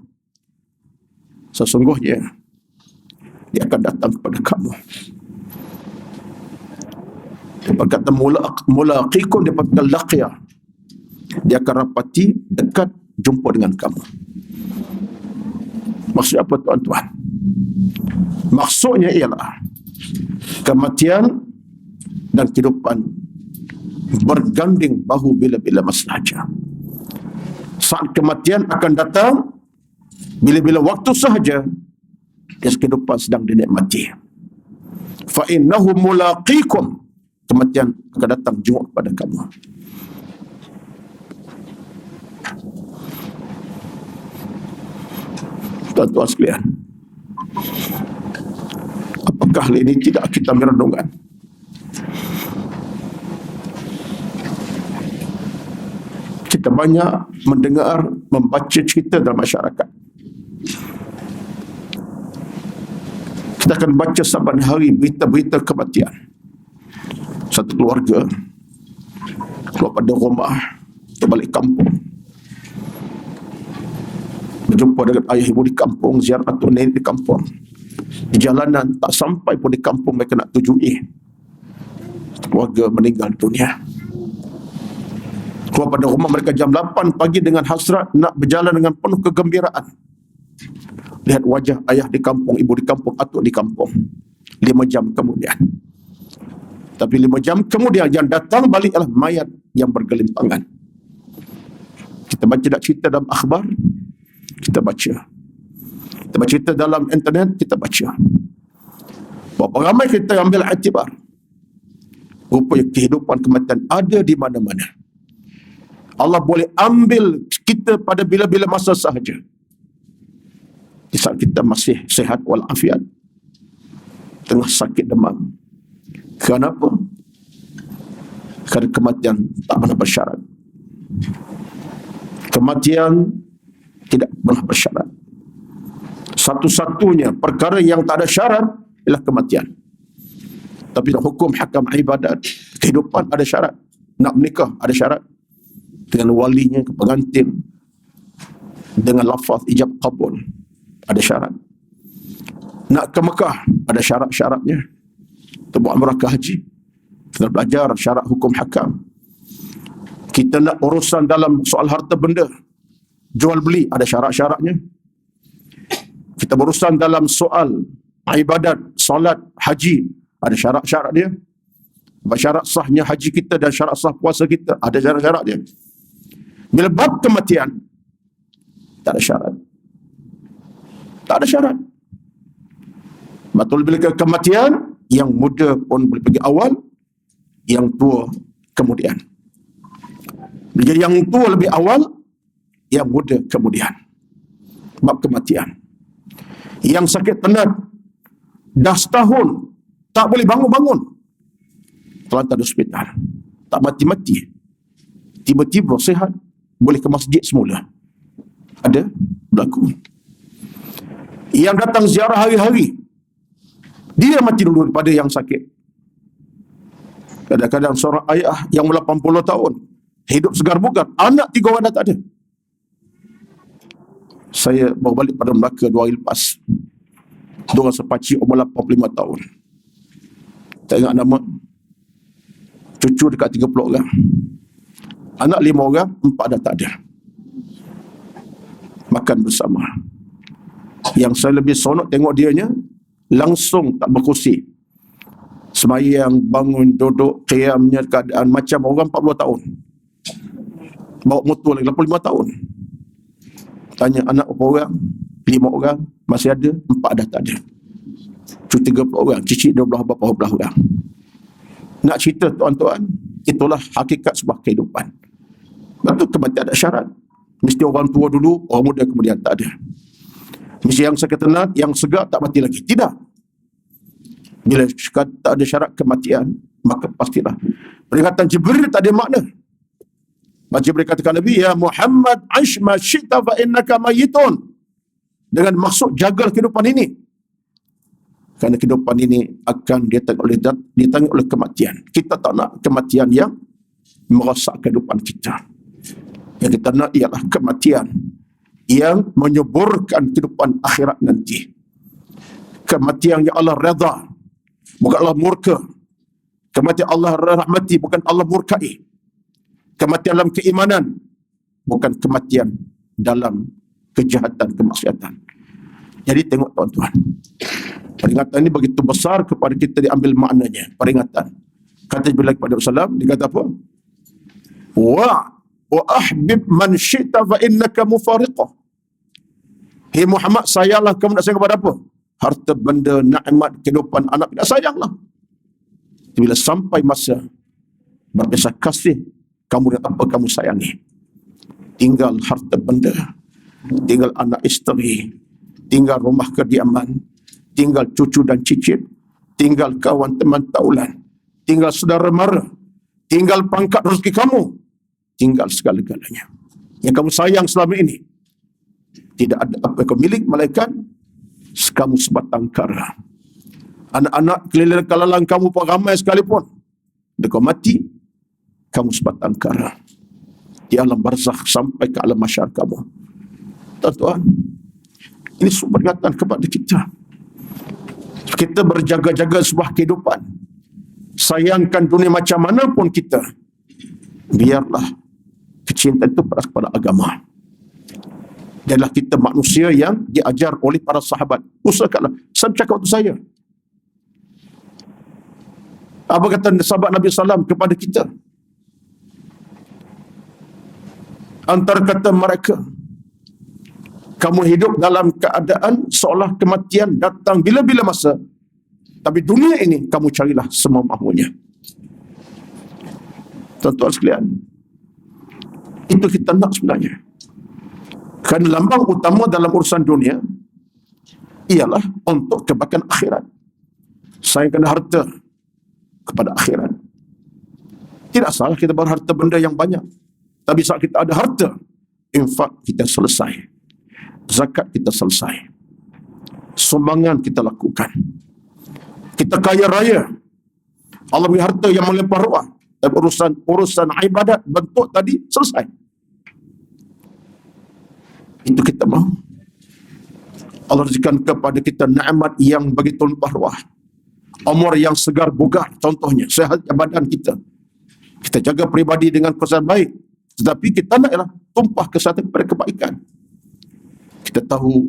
sesungguhnya dia akan datang kepada kamu. Dia kata mulaqikum, dia kata laqiya, dia akan rapati, dekat, jumpa dengan kamu. Maksudnya apa tuan-tuan? Maksudnya ialah kematian dan kehidupan berganding bahu bila-bila masa sahaja. Saat kematian akan datang, bila-bila waktu sahaja, kehidupan sedang dinikmati. Fa innahu mulaqikum, kematian akan datang jumpa kepada kamu. Tuan-tuan sekalian, apakah hal ini tidak kita merenungkan? Kita banyak mendengar, membaca cerita dalam masyarakat. Kita akan baca saban hari berita-berita kematian. Satu keluarga keluar pada rumah, terbalik kampung, berjumpa dengan ayah ibu di kampung, ziarah atuk nenek di kampung. Di jalanan, tak sampai pun di kampung mereka nak tujui, keluarga meninggal dunia. Keluar pada rumah mereka jam 8 pagi dengan hasrat nak berjalan dengan penuh kegembiraan. Lihat wajah ayah di kampung, ibu di kampung, atuk di kampung. 5 jam kemudian. Tapi 5 jam kemudian yang datang balik adalah mayat yang bergelimpangan. Kita baca tak cerita dalam akhbar? Kita baca. Kita baca cerita dalam internet? Kita baca. Berapa ramai kita ambil iktibar? Rupanya kehidupan kematian ada di mana-mana. Allah boleh ambil kita pada bila-bila masa sahaja. Di saat kita masih sehat walafiat, tengah sakit demam. Kenapa? Kerana kematian tak pernah bersyarat. Kematian tidak pernah bersyarat. Satu-satunya perkara yang tak ada syarat ialah kematian. Tapi dalam hukum hakam ibadat, kehidupan ada syarat. Nak menikah ada syarat. Dengan walinya, pengantin, dengan lafaz ijab qabul ada syarat. Nak ke Mekah ada syarat-syaratnya. Kita buat umrah ke haji, kita belajar syarat hukum hakam. Kita nak urusan dalam soal harta benda, jual beli, ada syarat-syaratnya. Kita berurusan dalam soal ibadat, solat, haji, ada syarat-syarat dia. Syarat sahnya haji kita dan syarat sah puasa kita, ada syarat-syarat dia. Bila bab kematian, tak ada syarat. Tak ada syarat. Betul, bila kematian, yang muda pun boleh pergi awal, yang tua kemudian. Bila yang tua lebih awal, yang muda kemudian. Bab kematian. Yang sakit penat, dah setahun, tak boleh bangun-bangun, terlantar di hospital, tak mati-mati, tiba-tiba sihat, boleh ke masjid semula. Ada berlaku. Yang datang ziarah hari-hari, dia mati dulu daripada yang sakit. Kadang-kadang seorang ayah yang 80 tahun, hidup segar bugar, anak 3 orang dah tak ada. Saya bawa balik pada Melaka 2 hari lepas. 2 orang sepacik umur 85 tahun. Tak ingat nama. Cucu dekat 30 orang. Anak 5 orang, 4 dah tak ada. Makan bersama. Yang saya lebih sonok tengok dianya, langsung tak berkursi. Semayang, bangun, duduk, qiyamnya, keadaan macam orang 40 tahun. Bawa motor lagi 85 tahun. Tanya anak berapa orang? 5 orang, masih ada, 4 dah tak ada. Cucu 30 orang, cicit 12 berapa belah orang. Nak cerita tuan-tuan, itulah hakikat sebuah kehidupan. Betul, kematian ada syarat. Mesti orang tua dulu, orang muda kemudian tak ada. Mesti yang sakit tenat, yang segar tak mati lagi. Tidak. Bila tak ada syarat kematian, maka pastilah peringatan Jibril tak ada makna. Jibril katakan Nabi, ya Muhammad, aish ma syi'ta fa innaka mayyitun. Dengan maksud jaga kehidupan ini. Kerana kehidupan ini akan ditanggung oleh kematian. Kita tak nak kematian yang merosak kehidupan kita. Yang kita nak ialah kematian yang menyuburkan kehidupan akhirat nanti. Kematian yang Allah redha, bukan Allah murka. Kematian Allah rahmati, bukan Allah murkai. Kematian dalam keimanan, bukan kematian dalam kejahatan, kemaksiatan. Jadi tengok tuan-tuan, peringatan ini begitu besar kepada kita, diambil maknanya. Peringatan. Kata Jibril kepada Rasulullah, dia kata apa? Wa ahbib man syi'ta fa innaka mufariqah. Hei Muhammad, sayanglah kamu. Nak sayang kepada apa? Harta benda, nikmat, kehidupan anak, nak sayanglah. Bila sampai masa berpisah kasih, kamu dan apa kamu sayangi. Tinggal harta benda, tinggal anak isteri, tinggal rumah kediaman, tinggal cucu dan cicit, tinggal kawan teman taulan, tinggal saudara mara, tinggal pangkat rezeki kamu, tinggal segala-galanya yang kamu sayang selama ini. Tidak ada apa yang kau milik, malaikat kamu sebatang kara. Anak-anak keliling kelalang kamu pun ramai sekalipun, bila kau mati, kamu sebatang kara di alam barzakh sampai ke alam mahsyar kamu. Tuan-tuan, ini peringatan kepada kita. Kita berjaga-jaga sebuah kehidupan. Sayangkan dunia macam mana pun kita, biarlah kecintaan itu kepada agama. Adalah kita manusia yang diajar oleh para sahabat. Usahakanlah. Saya cakap untuk saya. Apa kata sahabat Nabi SAW kepada kita? Antara kata mereka, kamu hidup dalam keadaan seolah kematian datang bila-bila masa, tapi dunia ini kamu carilah semua mahunya. Tuan-tuan sekalian, Itu kita nak sebenarnya. Kan lambang utama dalam urusan dunia ialah untuk kebaikan akhirat. Sayangkan harta kepada akhirat. Tidak salah kita berharta benda yang banyak. Tapi saat kita ada harta, infak kita selesai. Zakat kita selesai. Sumbangan kita lakukan. Kita kaya raya. Allah beri harta yang melimpah ruah. Tapi urusan ibadat bentuk tadi selesai. Itu kita mahu. Allah rezekikan kepada kita nikmat yang begitu limpah ruah. Umur yang segar bugar, contohnya sehat badan kita. Kita jaga peribadi dengan kesehatan baik, tetapi kita naklah tumpah kesehatan kepada kebaikan. Kita tahu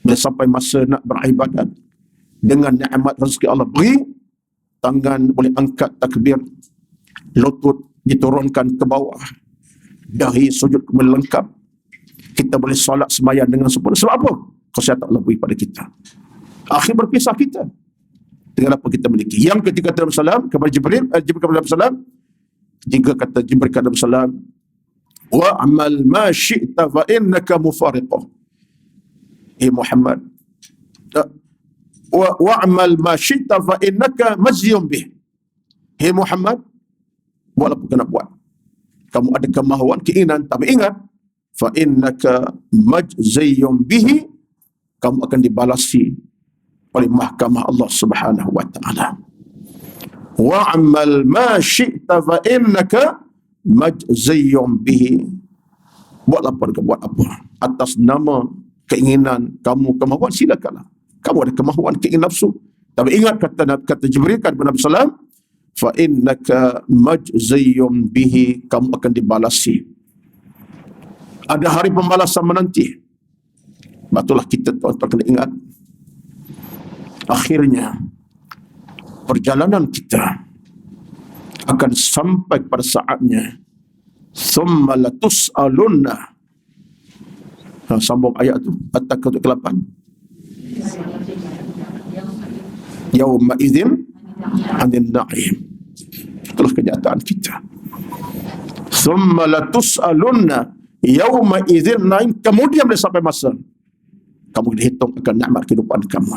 bila sampai masa nak beribadat, dengan nikmat rezeki Allah beri, tangan boleh angkat takbir, lutut diturunkan ke bawah, dahi sujud kembali lengkap, kita boleh solat sembahyang dengan sempurna. Sebab apa? Kesihatan Allah beri pada kita. Akhir berpisah kita dengan apa kita miliki. Yang ketika Nabi SAW kepada Jibril kepada Nabi SAW, ketika kata Jibril kepada Nabi SAW, wa'amal ma syi'ta fa innaka mufariqah. Muhammad, wa'amal ma syi'ta fa innaka majziyun bih. Muhammad, buat apa kena buat. Kamu ada kemahuan, keinginan, tapi ingat, fa innaka majziyun bihi, kamu akan dibalasi oleh mahkamah Allah Subhanahu wa taala. Wa'amal ma syi'ta fa innaka majziyun bihi. Buat apa atas nama keinginan kamu, kemahuan, silakanlah. Kamu ada kemahuan, keinginan nafsu, tapi ingat kata Jibril kepada Nabi sallallahu, fa innaka majziyun bihi, kamu akan dibalasi. Ada hari pembalasan menanti. Batulah kita tuan-tuan kena ingat, akhirnya perjalanan kita akan sampai pada saatnya thumma latus'alunna. Sambung ayat tu, At-Takwir 8. Yauma idzin 'anil na'im. Itulah kenyataan kita. Thumma latus'alunna yauma idzin na'im. Kemudian bila sampai masa kamu dihitung akan nikmat kehidupan kamu.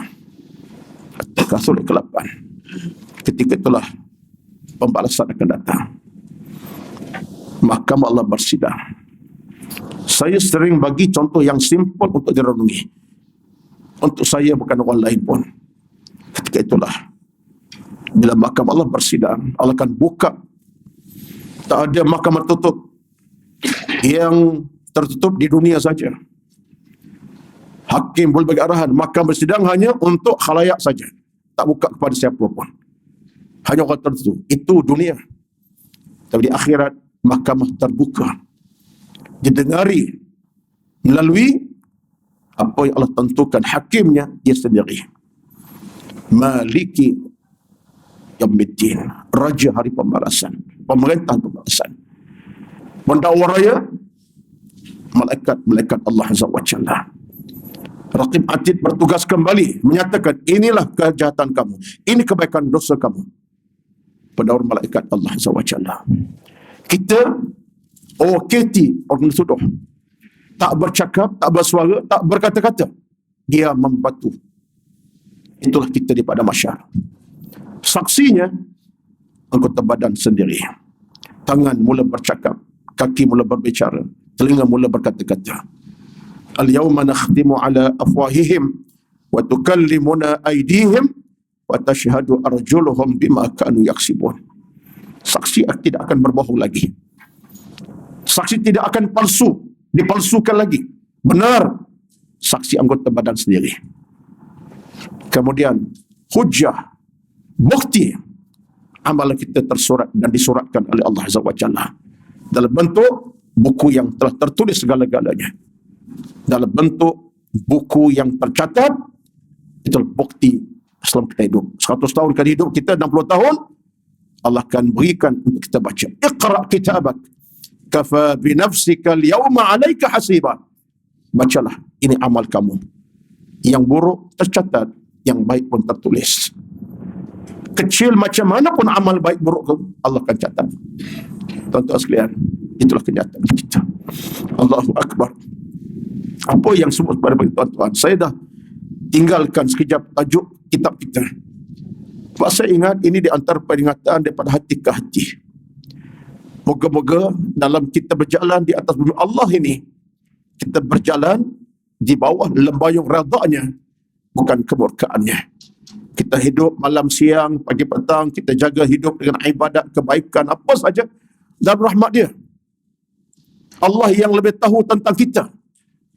At-Takwir 8. Ketika itulah pembalasan akan datang. Mahkamah Allah bersidang. Saya sering bagi contoh yang simple untuk direnungi. Untuk saya bukan orang lain pun. Ketika itulah, bila mahkamah Allah bersidang, Allah akan buka. Tak ada mahkamah tertutup. Yang tertutup di dunia saja. Hakim boleh bagi arahan. Mahkamah bersidang hanya untuk khalayak saja. Tak buka kepada siapa pun. Hanya orang tertentu. Itu dunia. Tapi di akhirat, mahkamah terbuka. Didengari melalui apa yang Allah tentukan. Hakimnya dia sendiri. Maliki Yaumiddin, Raja hari pembalasan, pemerintah pembalasan. Pendakwa raya, malaikat Allah Azza wa Jalla. Raqib Atid bertugas kembali menyatakan, inilah kejahatan kamu, ini kebaikan dosa kamu. Pendakwa malaikat Allah Azza wa Jalla. Kita OKT, orang dituduh, tak bercakap, tak bersuara, tak berkata-kata, dia membatu. Itulah kita di pada mahsyar. Saksinya anggota badan sendiri. Tangan mula bercakap, kaki mula berbicara, telinga mula berkata-kata. Al-yawma nakhtimu ala afwahihim wa tukallimuna aydihim wa tashhadu arjuluhum bima kanu yaksibun. Saksi tidak akan berbohong lagi. Saksi tidak akan dipalsukan lagi. Benar, saksi anggota badan sendiri. Kemudian hujjah, bukti amalan kita tersurat dan disuratkan oleh Allah Azza wa Jalla dalam bentuk buku yang telah tertulis segala-galanya, dalam bentuk buku yang tercatat. Itu bukti selama kita hidup. 100 tahun kita hidup, kita 60 tahun, Allah akan berikan untuk kita baca. Iqra kitabak kafa binafsika al-yawma 'alaika hasiba. Bacalah, ini amal kamu. Yang buruk tercatat, yang baik pun tertulis. Kecil macam mana pun amal baik buruk kamu, Allah akan catat. Tuan-tuan sekalian, Itulah kenyataan kita. Allahu Akbar. Apa yang sebut pada pagi tuan-tuan, saya dah tinggalkan sekejap tajuk kitab kita. Sebab saya ingat ini di antara peringatan daripada hati ke hati. Moga-moga dalam kita berjalan di atas bumi Allah ini, kita berjalan di bawah lembayung redha-Nya, bukan kemurkaannya. Kita hidup malam siang, pagi petang, kita jaga hidup dengan ibadat, kebaikan, apa saja dan rahmat Dia. Allah yang lebih tahu tentang kita.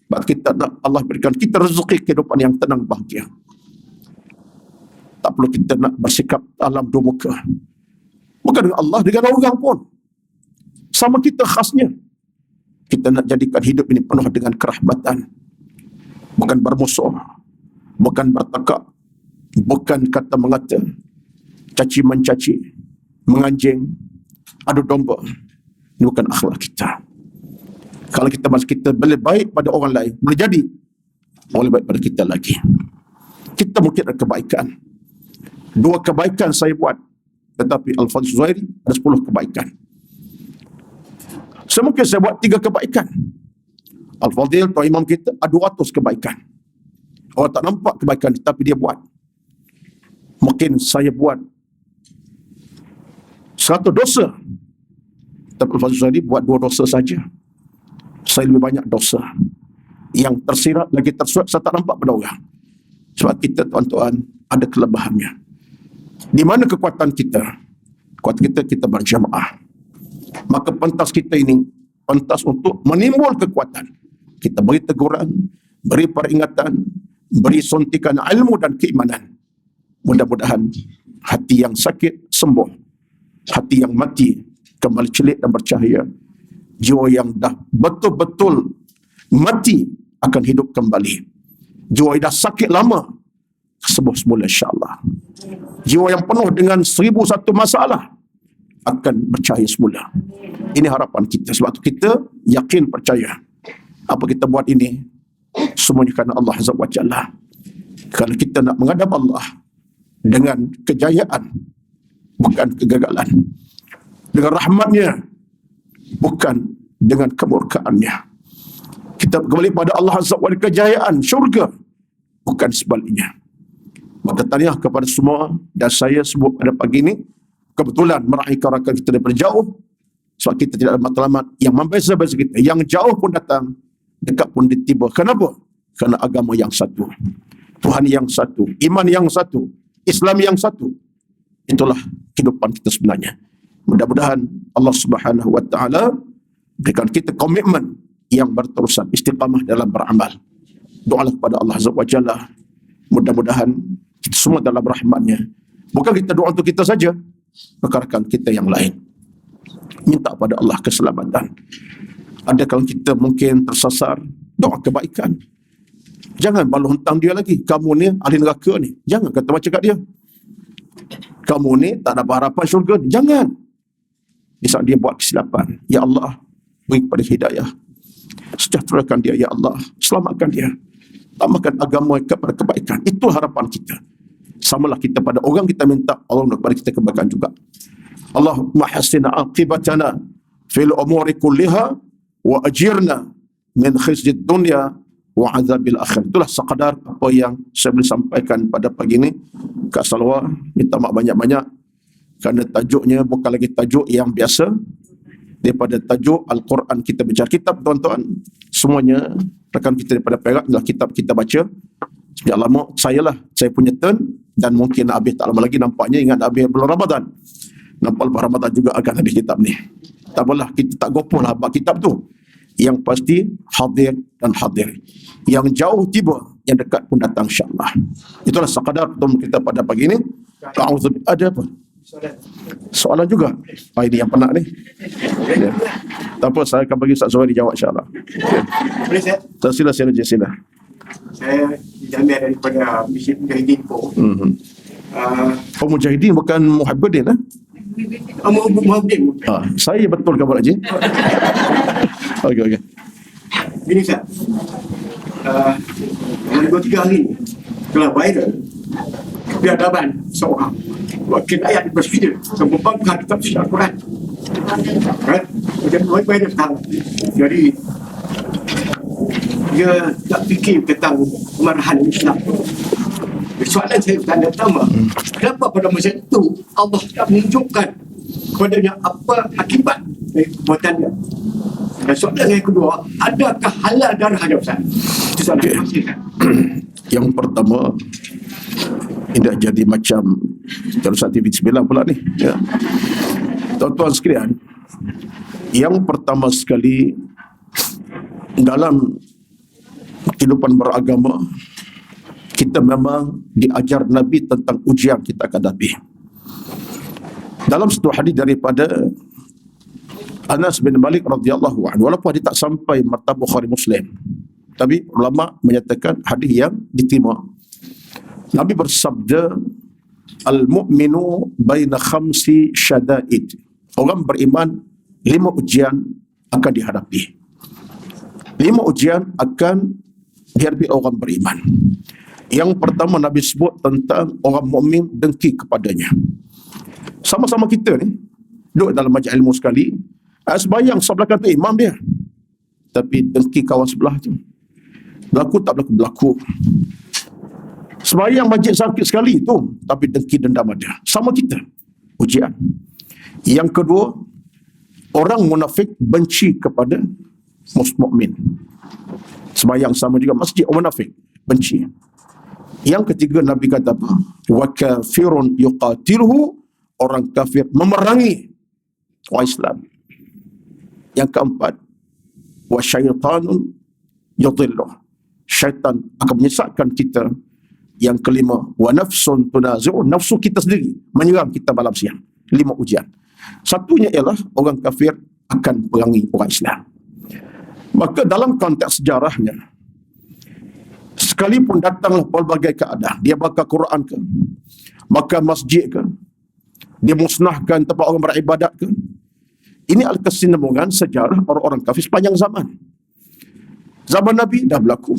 Sebab kita nak Allah berikan kita rezeki kehidupan yang tenang bahagia. Tak perlu kita nak bersikap dalam dua muka. Bukan dengan Allah, dengan orang pun. Sama kita khasnya. Kita nak jadikan hidup ini penuh dengan kerahmatan. Bukan bermusuh. Bukan bertekak. Bukan kata mengata. Caci mencaci. Menganjing. Adu domba. Ini bukan akhlak kita. Kalau kita masih kita boleh baik pada orang lain, boleh jadi boleh baik pada kita lagi. Kita mungkin ada kebaikan. 2 kebaikan saya buat, tetapi Al-Fadhil Zuhairi ada 10 kebaikan. Semungkin saya buat 3 kebaikan. Al-Fadhil, tuan imam kita, ada 200 kebaikan. Orang tak nampak kebaikan, tapi dia buat. Mungkin saya buat 100 dosa, tapi Al-Fadhil Zuhairi buat 2 dosa saja. Saya lebih banyak dosa yang tersirat lagi tersurat, saya tak nampak pada orang. Sebab kita tuan-tuan ada kelebihannya. Di mana kekuatan kita? Kekuatan kita berjamaah. Maka pentas kita ini pentas untuk menimbul kekuatan. Kita beri teguran, beri peringatan, beri suntikan ilmu dan keimanan. Mudah-mudahan hati yang sakit sembuh, hati yang mati kembali celik dan bercahaya. Jiwa yang dah betul-betul mati akan hidup kembali. Jiwa yang dah sakit lama sembuh semula insya-Allah. Jiwa yang penuh dengan 1001 masalah akan bercahaya semula. Ini harapan kita. Sebab itu kita yakin percaya apa kita buat ini semuanya kerana Allah Azza wa Jalla. Kalau kita nak menghadap Allah dengan kejayaan, bukan kegagalan, dengan rahmatnya, bukan dengan kemurkaannya. Kita kembali pada Allah Azza wa Jalla, kejayaan syurga, bukan sebaliknya. Maka tahniah kepada semua, dan saya sebut pada pagi ini kebetulan meraihkan rakan kita daripada jauh, sebab kita tidak ada matlamat yang membeza-beza kita. Yang jauh pun datang, dekat pun ditiba. Kenapa? Kerana agama yang satu, Tuhan yang satu, iman yang satu, Islam yang satu. Itulah kehidupan kita sebenarnya. Mudah-mudahan Allah Subhanahu wa taala berikan kita komitmen yang berterusan, istiqamah dalam beramal. Doalah kepada Allah Azza wa Jalla. Mudah-mudahan kita semua dalam rahmat-Nya. Bukan kita doa untuk kita saja, rekan-rekan kita yang lain. Minta pada Allah keselamatan. Ada kalau kita mungkin tersasar, doa kebaikan. Jangan balu hentang dia lagi. Kamu ni ahli neraka ni. Jangan kata macam kat dia. Kamu ni tak ada harapan syurga ni. Jangan. Di saat dia buat kesilapan, ya Allah, beri kepada hidayah. Sejahterakan dia, ya Allah. Selamatkan dia. Tambahkan agama kepada kebaikan. Itu harapan kita. Samalah kita pada orang, kita minta Allah kepada kita kebaikan juga. Allahumma hasina aqibatana fil umuri kulliha wa ajirna min khizyid dunya wa azabil akhir. Itulah sekadar apa yang saya boleh sampaikan pada pagi ini. Kak Salwa, minta maaf banyak-banyak kerana tajuknya bukan lagi tajuk yang biasa. Daripada tajuk Al-Quran kita bicara. Kitab tuan-tuan, semuanya rekan kita daripada Perak adalah kitab kita baca. Sejak lama saya punya turn, dan mungkin habis tak lama lagi nampaknya, ingat habis bulan Ramadan. Nampak lepas Ramadan juga akan habis kitab ni. Tak apalah, kita tak gopoh lah bab kitab tu. Yang pasti hadir dan hadir. Yang jauh tiba, yang dekat pun datang insya-Allah. Itulah sekadar pertemuan kita pada pagi ini. Ada apa? Soalan juga. Ini yang penat ni. Ya. Tak apa, saya akan bagi Ustaz Zuhairi jawab insya-Allah. Boleh saya? Sila. Saya dijambil daripada Misi Mujahidin Po. Mujahidin bukan Muhabbiddin Muhammadin. Saya betul kabar Haji. Okey. Ini Ustaz. Dalam 2-3 hari ni telah viral kebiadaban seorang wakil ayat bersedia membangkang kitab suci Al-Quran. Macam viral tahu. Jadi dia tak fikir tentang kemarahan Islam. Soalan saya tanda pertama, kenapa pada masa itu Allah tak menunjukkan kepadanya apa akibat dari perbuatannya? Dan soalan saya kedua, adakah halal darahnya Ustaz? Itu soalan yang pastikan. Yang pertama, tidak jadi macam Terusan TV9 pula ni. Ya. Tuan-tuan sekalian, yang pertama sekali dalam kehidupan beragama, kita memang diajar Nabi tentang ujian kita akan hadapi. Dalam satu hadis daripada Anas bin Malik radhiyallahu anhu, walaupun dia tak sampai martabat Bukhari Muslim, tapi ulama menyatakan hadis yang diterima. Nabi bersabda, al-mu'minu baina khamsi syada'id. Orang beriman 5 ujian akan dihadapi. 5 ujian akan dihadapi orang beriman. Yang pertama Nabi sebut tentang orang mukmin dengki kepadanya. Sama-sama kita ni duduk dalam majlis ilmu sekali, sembahyang sebelah kanan tu imam dia, tapi dengki kawan sebelah tu. Berlaku tak berlaku. Sembahyang masjid sakit sekali tu, tapi dengki dendam ada. Sama kita, ujian. Yang kedua, orang munafik benci kepada mukmin. Sembahyang sama juga masjid, orang munafik benci. Yang ketiga Nabi kata apa? Wa kafirun yuqatiluhu, orang kafir memerangi orang Islam. Yang keempat, wa syaitanun yudhilluh, syaitan akan menyesatkan kita. Yang kelima, wa nafsun tunazi'u, nafsu kita sendiri menyerang kita malam siang. 5 ujian. Satunya ialah orang kafir akan perangi orang Islam. Maka dalam konteks sejarahnya, sekalipun datanglah pelbagai keadaan, dia bakar Quran ke, bakar masjid ke, dia musnahkan tempat orang beribadat ke, ini adalah kesinambungan sejarah orang-orang kafir sepanjang zaman. Zaman Nabi dah berlaku.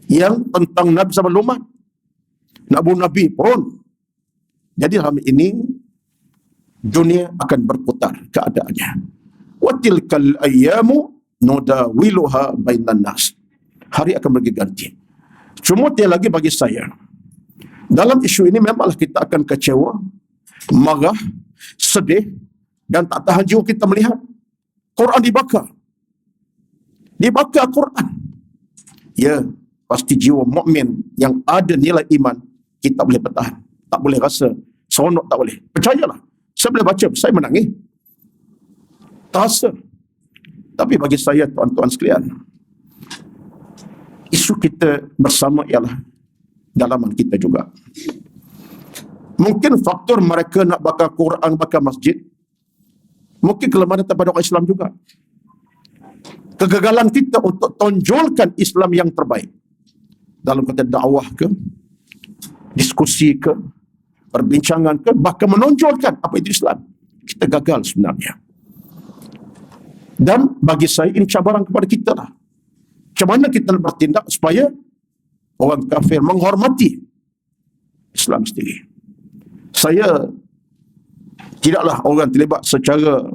Yang tentang Nabi zaman Lumat, nak bunuh Nabi pun. Jadi dalam ini dunia akan berputar keadaannya. Wa tilkal ayyamu nudawiluha bainan nas. Hari akan berganti. Cuma dia lagi bagi saya, dalam isu ini memanglah kita akan kecewa, marah, sedih, dan tak tahan jiwa kita melihat Quran dibakar. Dibakar Quran. Ya, pasti jiwa mukmin yang ada nilai iman kita boleh bertahan. Tak boleh rasa seronok, tak boleh. Percayalah, saya boleh baca, saya menangis. Terasa. Tapi bagi saya, tuan-tuan sekalian, isu kita bersama ialah dalaman kita juga. Mungkin faktor mereka nak bakar Quran, bakar masjid, mungkin kelemahan daripada orang Islam juga. Kegagalan kita untuk tonjolkan Islam yang terbaik dalam konteks dakwah ke, diskusi ke, perbincangan ke, bahkan menonjolkan apa itu Islam, kita gagal sebenarnya. Dan bagi saya ini cabaran kepada kita lah. Macam mana kita nak bertindak supaya orang kafir menghormati Islam sendiri. Saya tidaklah orang terlibat secara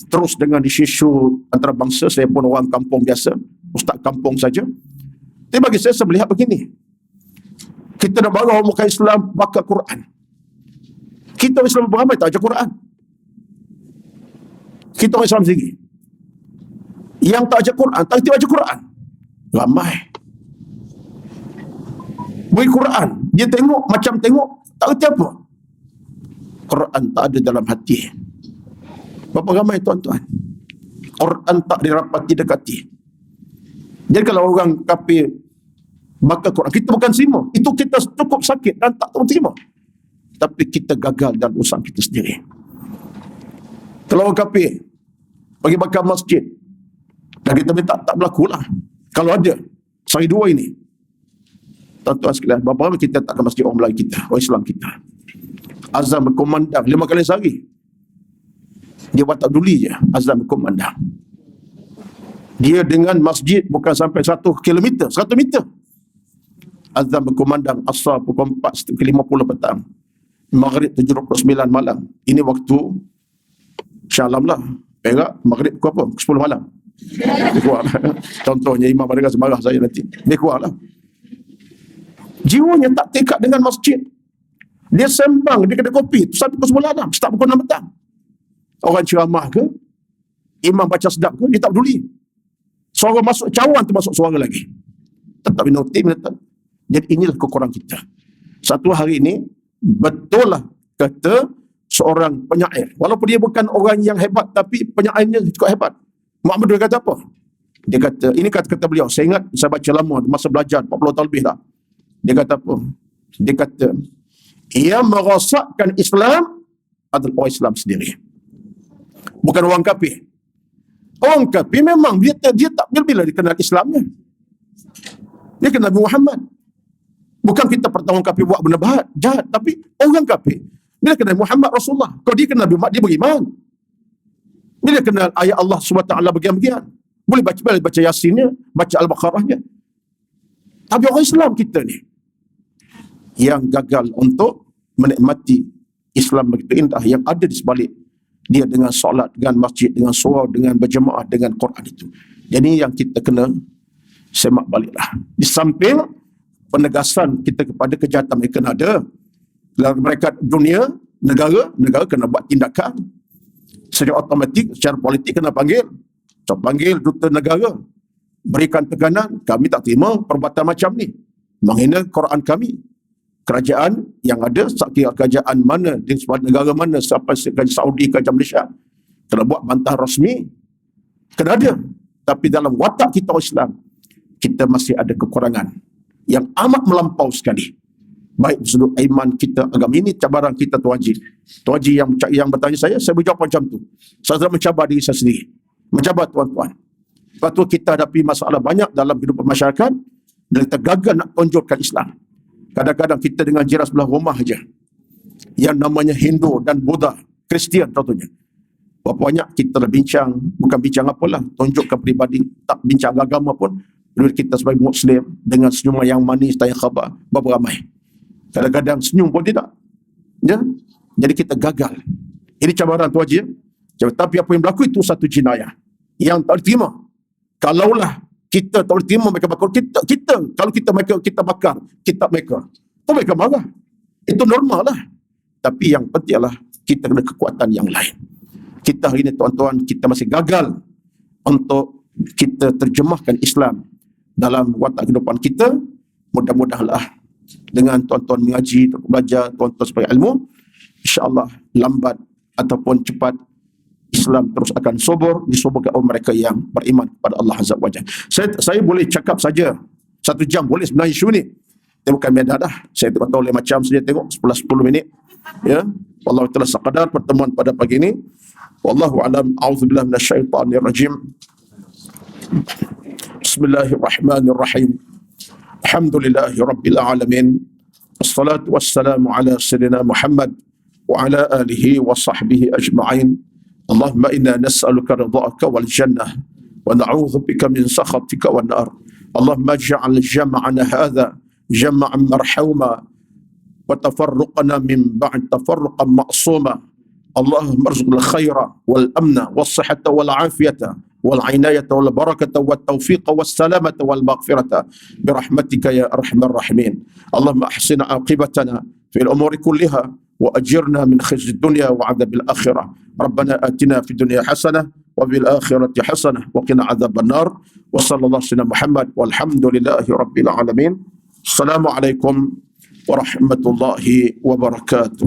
terus dengan isu antara bangsa. Saya pun orang kampung biasa, ustaz kampung saja. Tapi bagi saya melihat begini, kita nak bawa orang muka Islam bakar Quran. Kita orang Islam beramai tak baca Quran. Kita orang Islam sendiri yang tak baca Quran, tak kerti baca Quran, ramai. Beri Quran, dia tengok macam tengok, tak kerti apa. Quran tak ada dalam hati. Berapa ramai tuan-tuan? Quran tak dirapati dekati. Jadi kalau orang kafir bakar Quran, kita bukan terima. Itu kita cukup sakit dan tak tahu terima. Tapi kita gagal dalam urusan kita sendiri. Kalau orang kafir bagi bakar masjid, dan kita minta tak berlaku lah. Kalau ada sehari dua ini, tuan-tuan sekalian, berapa lama kita tak ke masjid orang Melayu kita, orang Islam kita. Azan berkumandang 5 kali sehari. Dia buat tak peduli je, azan berkumandang. Dia dengan masjid bukan sampai 1 kilometer, 100 meter. Azan berkumandang asar pukul 4:50 petang. Maghrib 7:29 malam. Ini waktu Syalam lah. Perak, Maghrib pukul apa? Pukul 10 malam. Dia keluar. Contohnya Imam Adega semarah saya nanti. Dia keluar lah. Jiwanya tak terikat dengan masjid. Dia sembang di kedai kopi sampai pukul 9 malam, start pukul 6 petang. Orang ceramah ke, imam baca sedap ke, dia tak peduli. Suara masuk cawan tu masuk suara lagi. Tetap minoritik. Jadi inilah kekurangan kita. Satu hari ini, betul lah kata seorang penyair. Walaupun dia bukan orang yang hebat, tapi penyairnya cukup hebat. Muhammad dia kata apa? Dia kata, ini kata-kata beliau. Saya ingat, saya baca lama, masa belajar, 40 tahun lebih dah. Dia kata apa? Dia kata, ia merosakkan Islam adalah orang Islam sendiri. Bukan orang kafir. Orang kafir memang dia tak bila dia kenal Islamnya. Dia kenal Nabi Muhammad. Bukan kita pertama kafir buat benda jahat, tapi orang kafir bila kenal Muhammad Rasulullah. Kalau dia kenal Nabi Muhammad, dia beriman. Bila kenal ayat Allah SWT bagian-bagian, boleh baca Yasinnya, baca Al-Baqarahnya. Tapi orang Islam kita ni yang gagal untuk menikmati Islam begitu indah yang ada di sebalik dia dengan solat, dengan masjid, dengan surau, dengan berjemaah, dengan Quran itu. Jadi yang kita kena semak baliklah. Di samping penegasan kita kepada kejahatan mereka ada, dalam mereka dunia, negara kena buat tindakan. Secara automatik, secara politik kena panggil. Panggil duta negara. Berikan tekanan, kami tak terima perbuatan macam ni. Menghina Quran kami. Kerajaan yang ada, kerajaan mana, di sebuah negara mana, sampai kerajaan Saudi, kerajaan Malaysia, kena buat bantahan rasmi, kena ada. Tapi dalam watak kita Islam, kita masih ada kekurangan yang amat melampau sekali. Baik dari sudut iman kita, agama. Ini cabaran kita, Tuan Haji. Tuan Haji yang bertanya saya berjawab macam tu. Saya sedang mencabar diri saya sendiri. Mencabar tuan-tuan. Lepas tu kita hadapi masalah banyak dalam kehidupan masyarakat dan kita gagal nak tonjolkan Islam. Kadang-kadang kita dengan jiran sebelah rumah aja yang namanya Hindu dan Buddha, Kristian contohnya. Berapa banyak kita dah bincang, bukan bincang apalah, tunjukkan peribadi, tak bincang agama pun, bila kita sebagai Muslim dengan senyuman yang manis dan yang khabar, berapa ramai. Kadang-kadang senyum pun tidak. Ya? Jadi kita gagal. Ini cabaran tu aja. Tapi apa yang berlaku itu satu jenayah yang tak diterima. Kalaulah kita tak boleh terima mereka bakar kita kalau kita bakar kitab mereka, tu mereka marah. Itu normal lah. Tapi yang penting adalah kita ada kekuatan yang lain. Kita hari ini tuan-tuan, kita masih gagal untuk kita terjemahkan Islam dalam watak kehidupan kita. Mudah-mudahanlah dengan tuan-tuan mengaji, belajar, tuan-tuan sebagai ilmu, insya-Allah lambat ataupun cepat Islam terus akan subur, disuburkan oleh mereka yang beriman pada Allah Azza wa Jalla. Saya boleh cakap saja 1 jam boleh sebenarnya isu ni. Dia bukan medan dah. Saya tak tahu macam saja tengok 11-10 minit. Ya. Wallahu ta'ala sekadar pertemuan pada pagi ini. Wallahu alam. A'udzubillahi minasyaitonir rajim. Bismillahirrahmanirrahim. Alhamdulillahi rabbil alamin. Wassalatu wassalamu ala sayyidina Muhammad wa ala alihi wa sahbihi ajma'in. Allahumma inna nas'aluka ridha'aka wal jannah wa na'udzu bika min sakhatika wan nar. Allahumma ij'al jam'ana hadha jam'an marhuma wa tafarruqana min ba'd tafarruqan ma'suma. Allahumma arzuqna al-khaira wal amna was sihhata wal afiyata wal inayata wal barakata wat tawfiqa was salamata wal maghfirata bi rahmatika ya arhamar rahimin. Allahumma ahsin 'aqibatana fil umuri kulliha وأجرنا من خزي الدنيا وعذاب الآخرة. ربنا آتنا في الدنيا حسنة وفي الآخرة حسنة وقنا عذاب النار. وصلى الله على سيدنا محمد والحمد لله رب العالمين. السلام عليكم ورحمة الله وبركاته.